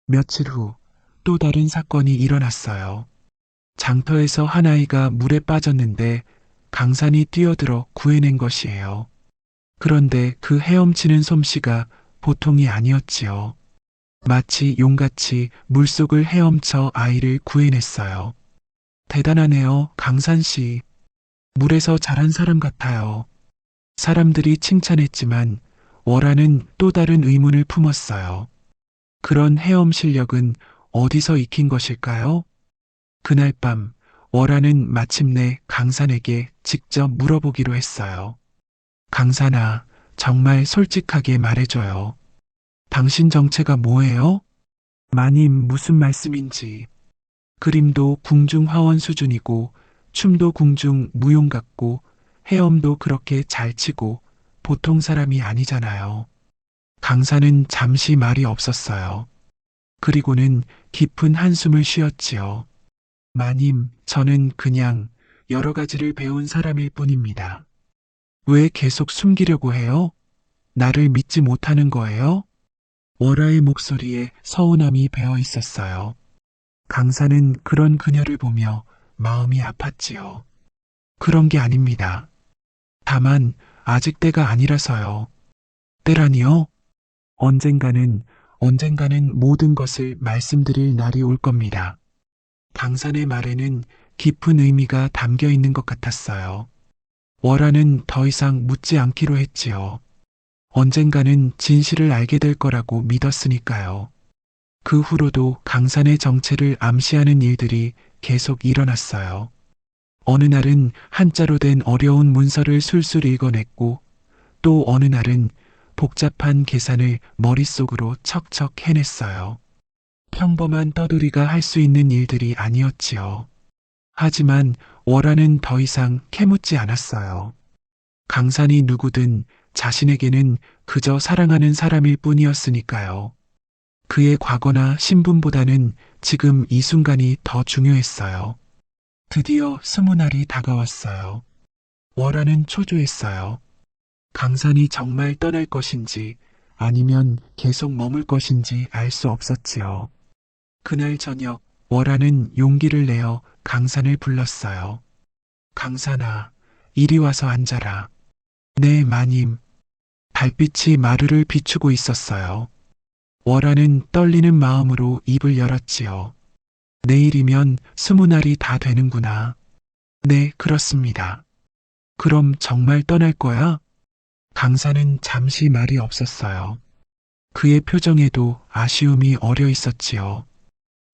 며칠 후 또 다른 사건이 일어났어요. 장터에서 한 아이가 물에 빠졌는데 강산이 뛰어들어 구해낸 것이에요. 그런데 그 헤엄치는 솜씨가 보통이 아니었지요. 마치 용같이 물속을 헤엄쳐 아이를 구해냈어요. 대단하네요, 강산 씨. 물에서 자란 사람 같아요. 사람들이 칭찬했지만 월화는 또 다른 의문을 품었어요. 그런 헤엄 실력은 어디서 익힌 것일까요? 그날 밤 월화는 마침내 강산에게 직접 물어보기로 했어요. 강산아, 정말 솔직하게 말해줘요. 당신 정체가 뭐예요? 마님, 무슨 말씀인지. 그림도 궁중 화원 수준이고 춤도 궁중 무용 같고 헤엄도 그렇게 잘 치고 보통 사람이 아니잖아요. 강사는 잠시 말이 없었어요. 그리고는 깊은 한숨을 쉬었지요. 마님, 저는 그냥 여러 가지를 배운 사람일 뿐입니다. 왜 계속 숨기려고 해요? 나를 믿지 못하는 거예요? 월아의 목소리에 서운함이 배어 있었어요. 강사는 그런 그녀를 보며 마음이 아팠지요. 그런 게 아닙니다. 다만 아직 때가 아니라서요. 때라니요? 언젠가는 모든 것을 말씀드릴 날이 올 겁니다. 강산의 말에는 깊은 의미가 담겨 있는 것 같았어요. 월아는 더 이상 묻지 않기로 했지요. 언젠가는 진실을 알게 될 거라고 믿었으니까요. 그 후로도 강산의 정체를 암시하는 일들이 계속 일어났어요. 어느 날은 한자로 된 어려운 문서를 술술 읽어냈고, 또 어느 날은 복잡한 계산을 머릿속으로 척척 해냈어요. 평범한 떠돌이가 할 수 있는 일들이 아니었지요. 하지만 월아는 더 이상 캐묻지 않았어요. 강산이 누구든 자신에게는 그저 사랑하는 사람일 뿐이었으니까요. 그의 과거나 신분보다는 지금 이 순간이 더 중요했어요. 드디어 20날이 다가왔어요. 월아는 초조했어요. 강산이 정말 떠날 것인지 아니면 계속 머물 것인지 알 수 없었지요. 그날 저녁 월아는 용기를 내어 강산을 불렀어요. 강산아, 이리 와서 앉아라. 네, 마님. 달빛이 마루를 비추고 있었어요. 월아는 떨리는 마음으로 입을 열었지요. 내일이면 20날이 다 되는구나. 네, 그렇습니다. 그럼 정말 떠날 거야? 강사는 잠시 말이 없었어요. 그의 표정에도 아쉬움이 어려 있었지요.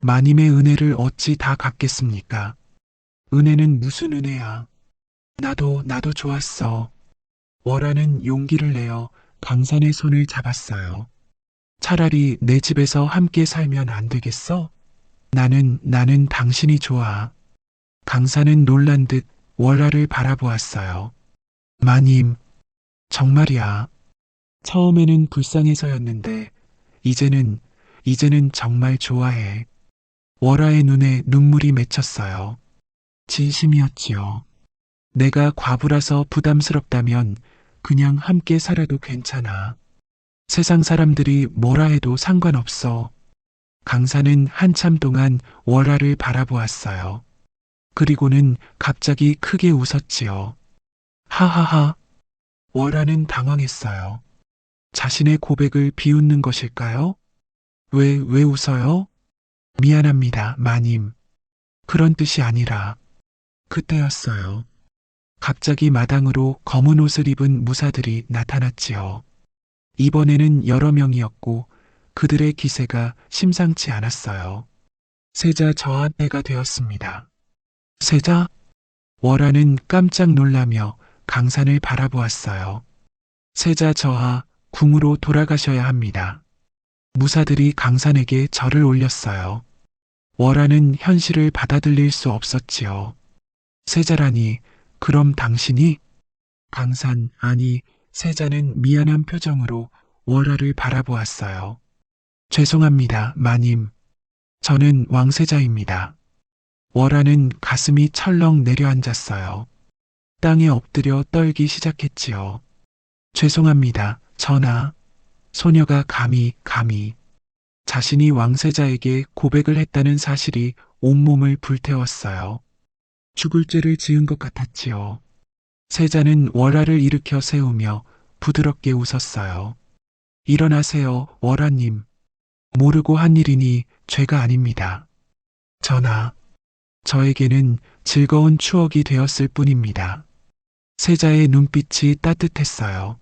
마님의 은혜를 어찌 다 갚겠습니까? 은혜는 무슨 은혜야? 나도 좋았어. 월아는 용기를 내어 강산의 손을 잡았어요. 차라리 내 집에서 함께 살면 안 되겠어? 나는 당신이 좋아. 강산은 놀란 듯 월아를 바라보았어요. 마님, 정말이야. 처음에는 불쌍해서였는데, 이제는 정말 좋아해. 월아의 눈에 눈물이 맺혔어요. 진심이었지요. 내가 과부라서 부담스럽다면 그냥 함께 살아도 괜찮아. 세상 사람들이 뭐라 해도 상관없어. 강사는 한참 동안 월아를 바라보았어요. 그리고는 갑자기 크게 웃었지요. 하하하. 월아는 당황했어요. 자신의 고백을 비웃는 것일까요? 왜 웃어요? 미안합니다, 마님. 그런 뜻이 아니라. 그때였어요. 갑자기 마당으로 검은 옷을 입은 무사들이 나타났지요. 이번에는 여러 명이었고 그들의 기세가 심상치 않았어요. 세자 저하 때가 되었습니다. 세자? 월아는 깜짝 놀라며 강산을 바라보았어요. 세자 저하, 궁으로 돌아가셔야 합니다. 무사들이 강산에게 절을 올렸어요. 월아는 현실을 받아들일 수 없었지요. 세자라니, 그럼 당신이? 강산, 아니, 세자는 미안한 표정으로 월아를 바라보았어요. 죄송합니다, 마님. 저는 왕세자입니다. 월아는 가슴이 철렁 내려앉았어요. 땅에 엎드려 떨기 시작했지요. 죄송합니다, 전하. 소녀가 감히 자신이 왕세자에게 고백을 했다는 사실이 온몸을 불태웠어요. 죽을 죄를 지은 것 같았지요. 세자는 월아를 일으켜 세우며 부드럽게 웃었어요. 일어나세요, 월아님. 모르고 한 일이니 죄가 아닙니다. 전하, 저에게는 즐거운 추억이 되었을 뿐입니다. 세자의 눈빛이 따뜻했어요.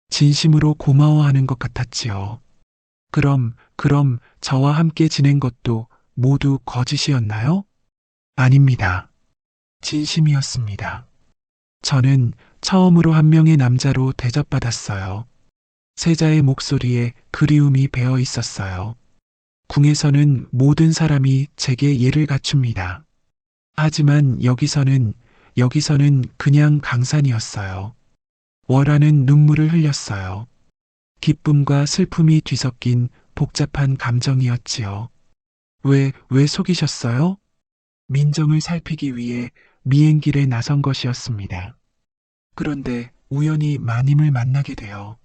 진심으로 고마워하는 것 같았지요. 그럼 저와 함께 지낸 것도 모두 거짓이었나요? 아닙니다. 진심이었습니다. 저는 처음으로 한 명의 남자로 대접받았어요. 세자의 목소리에 그리움이 배어 있었어요. 궁에서는 모든 사람이 제게 예를 갖춥니다. 하지만 여기서는 그냥 강산이었어요. 월아는 눈물을 흘렸어요. 기쁨과 슬픔이 뒤섞인 복잡한 감정이었지요. 왜 속이셨어요? 민정을 살피기 위해 미행길에 나선 것이었습니다. 그런데 우연히 마님을 만나게 되어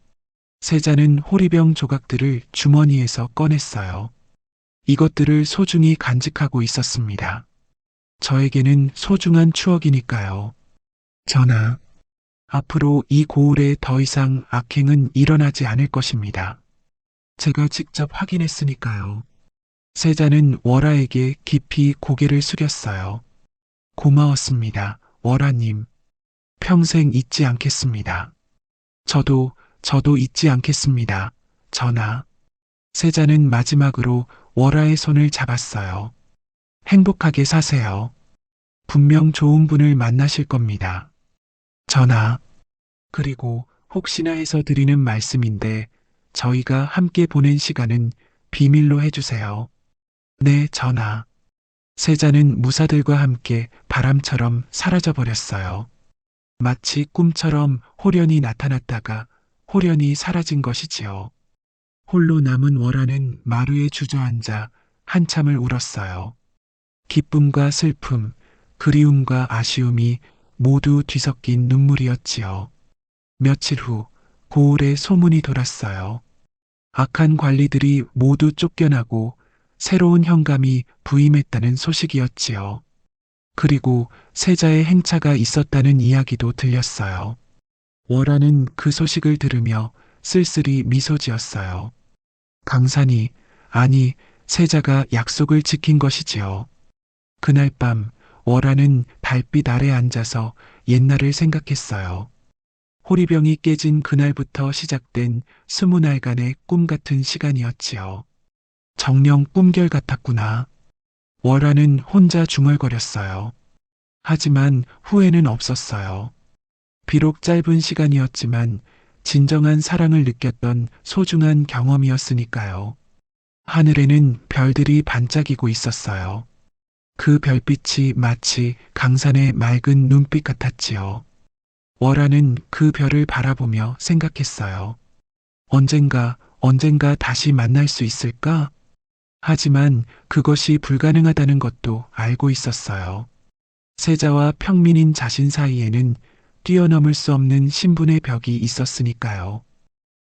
세자는 호리병 조각들을 주머니에서 꺼냈어요. 이것들을 소중히 간직하고 있었습니다. 저에게는 소중한 추억이니까요. 전하, 앞으로 이 고을에 더 이상 악행은 일어나지 않을 것입니다. 제가 직접 확인했으니까요. 세자는 월하에게 깊이 고개를 숙였어요. 고마웠습니다, 월하님. 평생 잊지 않겠습니다. 저도 잊지 않겠습니다, 전하. 세자는 마지막으로 월하의 손을 잡았어요. 행복하게 사세요. 분명 좋은 분을 만나실 겁니다. 전하. 그리고 혹시나 해서 드리는 말씀인데 저희가 함께 보낸 시간은 비밀로 해주세요. 네, 전하. 세자는 무사들과 함께 바람처럼 사라져버렸어요. 마치 꿈처럼 호련히 나타났다가 호련히 사라진 것이지요. 홀로 남은 월하는 마루에 주저앉아 한참을 울었어요. 기쁨과 슬픔, 그리움과 아쉬움이 모두 뒤섞인 눈물이었지요. 며칠 후 고을에 소문이 돌았어요. 악한 관리들이 모두 쫓겨나고 새로운 현감이 부임했다는 소식이었지요. 그리고 세자의 행차가 있었다는 이야기도 들렸어요. 월하는 그 소식을 들으며 쓸쓸히 미소 지었어요. 강산이, 아니, 세자가 약속을 지킨 것이지요. 그날 밤 월하는 달빛 아래 앉아서 옛날을 생각했어요. 호리병이 깨진 그날부터 시작된 20날간의 꿈 같은 시간이었지요. 정녕 꿈결 같았구나. 월하는 혼자 중얼거렸어요. 하지만 후회는 없었어요. 비록 짧은 시간이었지만 진정한 사랑을 느꼈던 소중한 경험이었으니까요. 하늘에는 별들이 반짝이고 있었어요. 그 별빛이 마치 강산의 맑은 눈빛 같았지요. 월하는 그 별을 바라보며 생각했어요. 언젠가 다시 만날 수 있을까? 하지만 그것이 불가능하다는 것도 알고 있었어요. 세자와 평민인 자신 사이에는 뛰어넘을 수 없는 신분의 벽이 있었으니까요.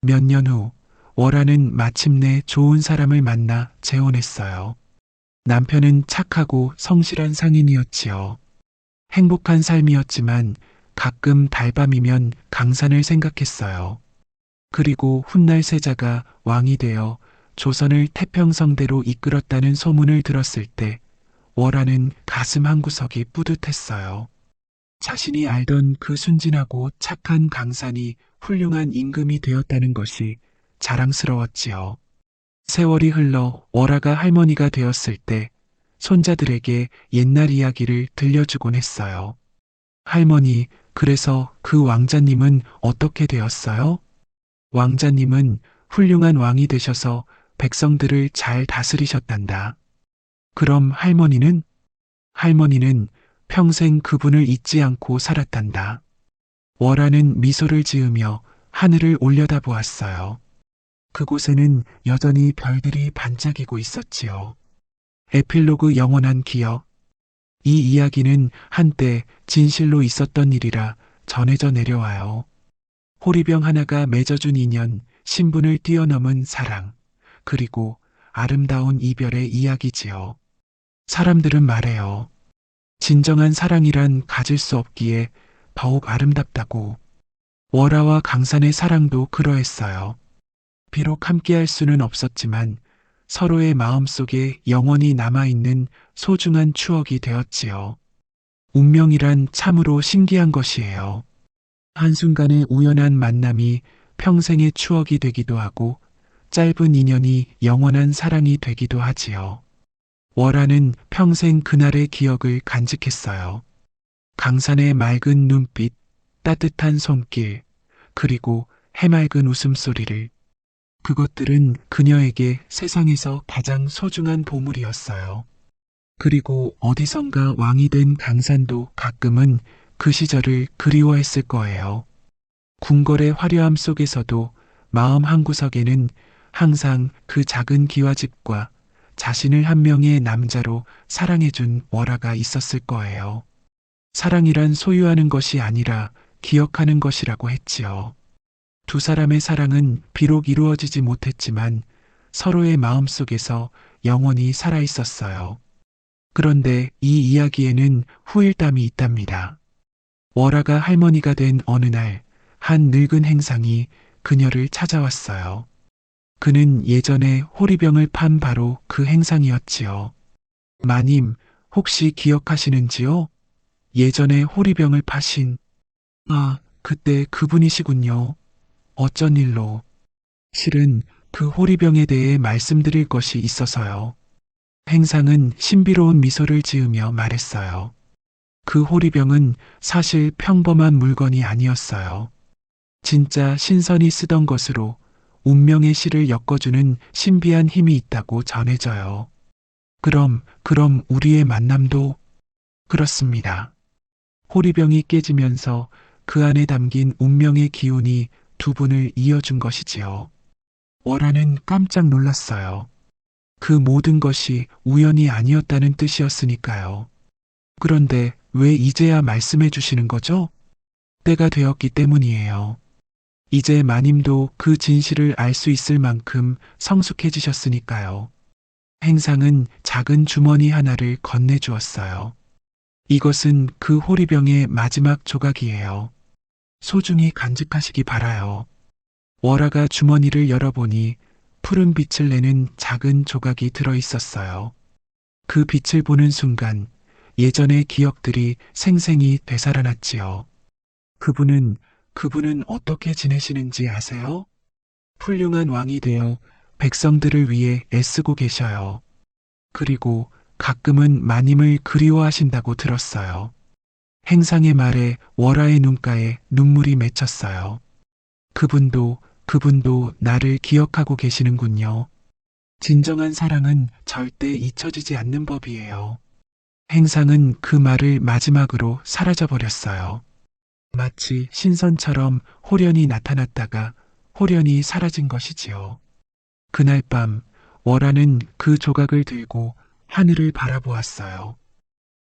몇 년 후, 월하는 마침내 좋은 사람을 만나 재혼했어요. 남편은 착하고 성실한 상인이었지요. 행복한 삶이었지만 가끔 달밤이면 강산을 생각했어요. 그리고 훗날 세자가 왕이 되어 조선을 태평성대로 이끌었다는 소문을 들었을 때 월하는 가슴 한구석이 뿌듯했어요. 자신이 알던 그 순진하고 착한 강산이 훌륭한 임금이 되었다는 것이 자랑스러웠지요. 세월이 흘러 월하가 할머니가 되었을 때 손자들에게 옛날 이야기를 들려주곤 했어요. 할머니, 그래서 그 왕자님은 어떻게 되었어요? 왕자님은 훌륭한 왕이 되셔서 백성들을 잘 다스리셨단다. 그럼 할머니는? 할머니는 평생 그분을 잊지 않고 살았단다. 월하는 미소를 지으며 하늘을 올려다보았어요. 그곳에는 여전히 별들이 반짝이고 있었지요. 에필로그 영원한 기억. 이 이야기는 한때 진실로 있었던 일이라 전해져 내려와요. 호리병 하나가 맺어준 인연, 신분을 뛰어넘은 사랑, 그리고 아름다운 이별의 이야기지요. 사람들은 말해요. 진정한 사랑이란 가질 수 없기에 더욱 아름답다고. 월하와 강산의 사랑도 그러했어요. 비록 함께할 수는 없었지만 서로의 마음속에 영원히 남아있는 소중한 추억이 되었지요. 운명이란 참으로 신기한 것이에요. 한순간의 우연한 만남이 평생의 추억이 되기도 하고 짧은 인연이 영원한 사랑이 되기도 하지요. 월하는 평생 그날의 기억을 간직했어요. 강산의 맑은 눈빛, 따뜻한 손길, 그리고 해맑은 웃음소리를. 그것들은 그녀에게 세상에서 가장 소중한 보물이었어요. 그리고 어디선가 왕이 된 강산도 가끔은 그 시절을 그리워했을 거예요. 궁궐의 화려함 속에서도 마음 한구석에는 항상 그 작은 기와집과 자신을 한 명의 남자로 사랑해준 월아가 있었을 거예요. 사랑이란 소유하는 것이 아니라 기억하는 것이라고 했지요. 두 사람의 사랑은 비록 이루어지지 못했지만 서로의 마음 속에서 영원히 살아 있었어요. 그런데 이 이야기에는 후일담이 있답니다. 월아가 할머니가 된 어느 날, 한 늙은 행상이 그녀를 찾아왔어요. 그는 예전에 호리병을 판 바로 그 행상이었지요. 마님, 혹시 기억하시는지요? 예전에 호리병을 파신, 아, 그때 그분이시군요. 어쩐 일로? 실은 그 호리병에 대해 말씀드릴 것이 있어서요. 행상은 신비로운 미소를 지으며 말했어요. 그 호리병은 사실 평범한 물건이 아니었어요. 진짜 신선이 쓰던 것으로 운명의 실을 엮어주는 신비한 힘이 있다고 전해져요. 그럼 우리의 만남도 그렇습니다. 호리병이 깨지면서 그 안에 담긴 운명의 기운이 두 분을 이어준 것이지요. 월아는 깜짝 놀랐어요. 그 모든 것이 우연이 아니었다는 뜻이었으니까요. 그런데 왜 이제야 말씀해 주시는 거죠? 때가 되었기 때문이에요. 이제 마님도 그 진실을 알 수 있을 만큼 성숙해지셨으니까요. 행상은 작은 주머니 하나를 건네주었어요. 이것은 그 호리병의 마지막 조각이에요. 소중히 간직하시기 바라요. 월아가 주머니를 열어보니 푸른 빛을 내는 작은 조각이 들어 있었어요. 그 빛을 보는 순간 예전의 기억들이 생생히 되살아났지요. 그분은 어떻게 지내시는지 아세요? 훌륭한 왕이 되어 백성들을 위해 애쓰고 계셔요. 그리고 가끔은 마님을 그리워하신다고 들었어요. 행상의 말에 월아의 눈가에 눈물이 맺혔어요. 그분도 나를 기억하고 계시는군요. 진정한 사랑은 절대 잊혀지지 않는 법이에요. 행상은 그 말을 마지막으로 사라져버렸어요. 마치 신선처럼 홀연히 나타났다가 홀연히 사라진 것이지요. 그날 밤 월아는 그 조각을 들고 하늘을 바라보았어요.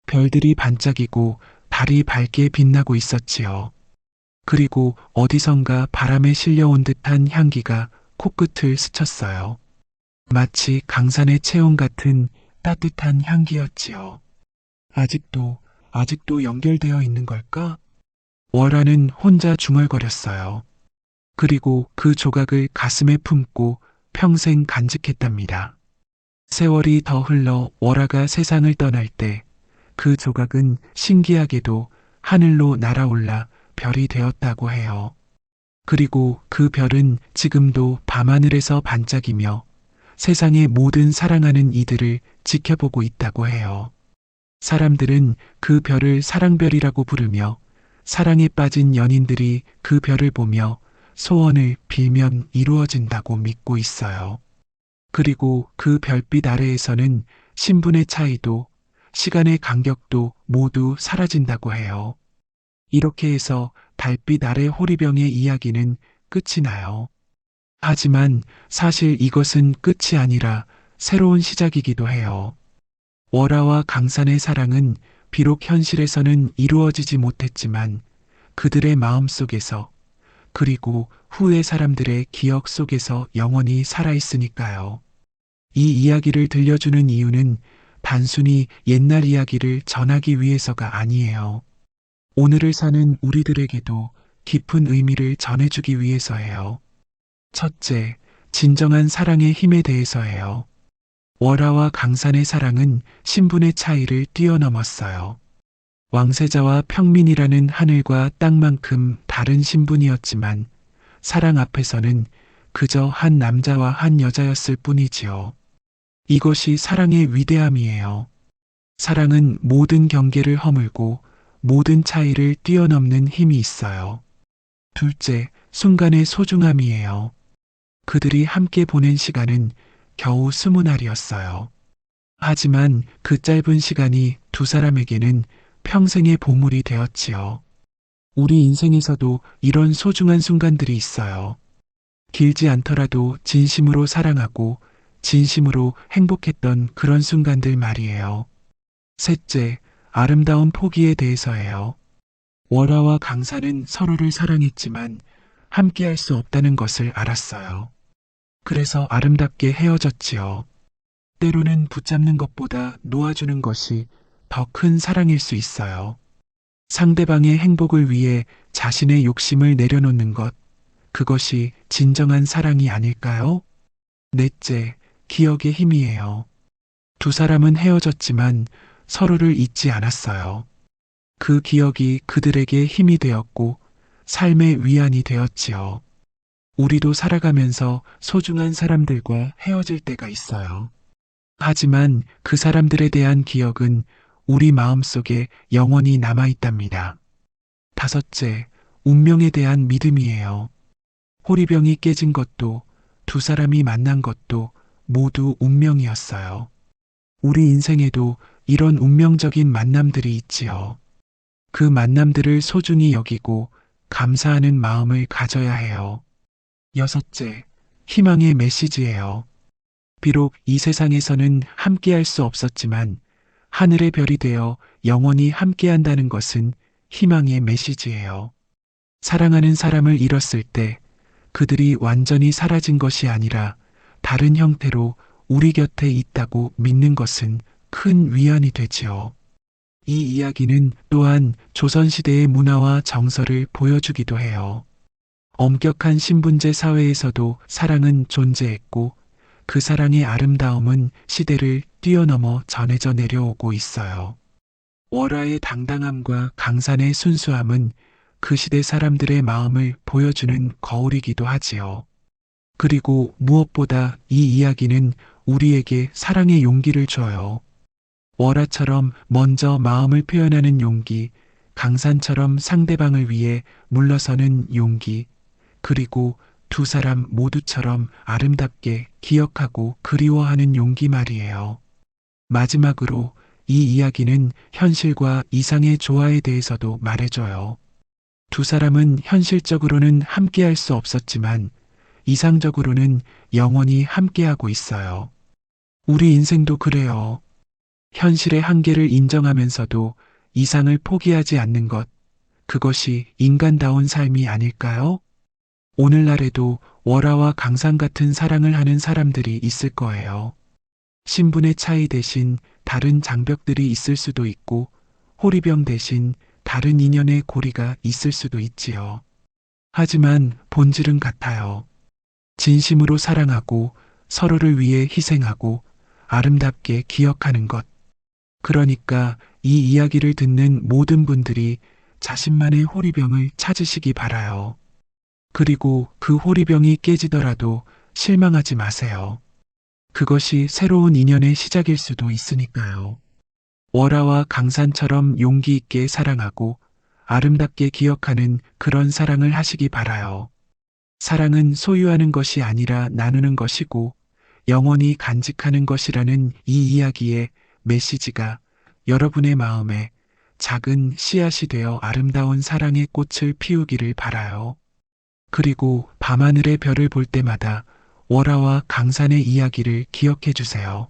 별들이 반짝이고 달이 밝게 빛나고 있었지요. 그리고 어디선가 바람에 실려온 듯한 향기가 코끝을 스쳤어요. 마치 강산의 체온 같은 따뜻한 향기였지요. 아직도 연결되어 있는 걸까? 월아는 혼자 중얼거렸어요. 그리고 그 조각을 가슴에 품고 평생 간직했답니다. 세월이 더 흘러 월아가 세상을 떠날 때 그 조각은 신기하게도 하늘로 날아올라 별이 되었다고 해요. 그리고 그 별은 지금도 밤하늘에서 반짝이며 세상의 모든 사랑하는 이들을 지켜보고 있다고 해요. 사람들은 그 별을 사랑별이라고 부르며 사랑에 빠진 연인들이 그 별을 보며 소원을 빌면 이루어진다고 믿고 있어요. 그리고 그 별빛 아래에서는 신분의 차이도 시간의 간격도 모두 사라진다고 해요. 이렇게 해서 달빛 아래 호리병의 이야기는 끝이 나요. 하지만 사실 이것은 끝이 아니라 새로운 시작이기도 해요. 월아와 강산의 사랑은 비록 현실에서는 이루어지지 못했지만 그들의 마음 속에서 그리고 후의 사람들의 기억 속에서 영원히 살아있으니까요. 이 이야기를 들려주는 이유는 단순히 옛날 이야기를 전하기 위해서가 아니에요. 오늘을 사는 우리들에게도 깊은 의미를 전해주기 위해서예요. 첫째, 진정한 사랑의 힘에 대해서예요. 월아와 강산의 사랑은 신분의 차이를 뛰어넘었어요. 왕세자와 평민이라는 하늘과 땅만큼 다른 신분이었지만 사랑 앞에서는 그저 한 남자와 한 여자였을 뿐이지요. 이것이 사랑의 위대함이에요. 사랑은 모든 경계를 허물고 모든 차이를 뛰어넘는 힘이 있어요. 둘째, 순간의 소중함이에요. 그들이 함께 보낸 시간은 겨우 20날이었어요. 하지만 그 짧은 시간이 두 사람에게는 평생의 보물이 되었지요. 우리 인생에서도 이런 소중한 순간들이 있어요. 길지 않더라도 진심으로 사랑하고 진심으로 행복했던 그런 순간들 말이에요. 셋째, 아름다운 포기에 대해서예요. 월화와 강산은 서로를 사랑했지만 함께할 수 없다는 것을 알았어요. 그래서 아름답게 헤어졌지요. 때로는 붙잡는 것보다 놓아주는 것이 더 큰 사랑일 수 있어요. 상대방의 행복을 위해 자신의 욕심을 내려놓는 것, 그것이 진정한 사랑이 아닐까요? 넷째, 기억의 힘이에요. 두 사람은 헤어졌지만 서로를 잊지 않았어요. 그 기억이 그들에게 힘이 되었고 삶의 위안이 되었지요. 우리도 살아가면서 소중한 사람들과 헤어질 때가 있어요. 하지만 그 사람들에 대한 기억은 우리 마음속에 영원히 남아있답니다. 다섯째, 운명에 대한 믿음이에요. 호리병이 깨진 것도 두 사람이 만난 것도 모두 운명이었어요. 우리 인생에도 이런 운명적인 만남들이 있지요. 그 만남들을 소중히 여기고 감사하는 마음을 가져야 해요. 여섯째, 희망의 메시지예요. 비록 이 세상에서는 함께할 수 없었지만 하늘의 별이 되어 영원히 함께한다는 것은 희망의 메시지예요. 사랑하는 사람을 잃었을 때 그들이 완전히 사라진 것이 아니라 다른 형태로 우리 곁에 있다고 믿는 것은 큰 위안이 되지요. 이 이야기는 또한 조선시대의 문화와 정서를 보여주기도 해요. 엄격한 신분제 사회에서도 사랑은 존재했고 그 사랑의 아름다움은 시대를 뛰어넘어 전해져 내려오고 있어요. 월화의 당당함과 강산의 순수함은 그 시대 사람들의 마음을 보여주는 거울이기도 하지요. 그리고 무엇보다 이 이야기는 우리에게 사랑의 용기를 줘요. 월화처럼 먼저 마음을 표현하는 용기, 강산처럼 상대방을 위해 물러서는 용기, 그리고 두 사람 모두처럼 아름답게 기억하고 그리워하는 용기 말이에요. 마지막으로 이 이야기는 현실과 이상의 조화에 대해서도 말해줘요. 두 사람은 현실적으로는 함께할 수 없었지만 이상적으로는 영원히 함께하고 있어요. 우리 인생도 그래요. 현실의 한계를 인정하면서도 이상을 포기하지 않는 것, 그것이 인간다운 삶이 아닐까요? 오늘날에도 월화와 강산 같은 사랑을 하는 사람들이 있을 거예요. 신분의 차이 대신 다른 장벽들이 있을 수도 있고 호리병 대신 다른 인연의 고리가 있을 수도 있지요. 하지만 본질은 같아요. 진심으로 사랑하고 서로를 위해 희생하고 아름답게 기억하는 것. 그러니까 이 이야기를 듣는 모든 분들이 자신만의 호리병을 찾으시기 바라요. 그리고 그 호리병이 깨지더라도 실망하지 마세요. 그것이 새로운 인연의 시작일 수도 있으니까요. 월화와 강산처럼 용기 있게 사랑하고 아름답게 기억하는 그런 사랑을 하시기 바라요. 사랑은 소유하는 것이 아니라 나누는 것이고 영원히 간직하는 것이라는 이 이야기의 메시지가 여러분의 마음에 작은 씨앗이 되어 아름다운 사랑의 꽃을 피우기를 바라요. 그리고 밤하늘의 별을 볼 때마다 월화와 강산의 이야기를 기억해 주세요.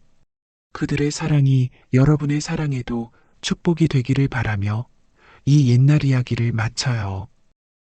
그들의 사랑이 여러분의 사랑에도 축복이 되기를 바라며 이 옛날 이야기를 마쳐요.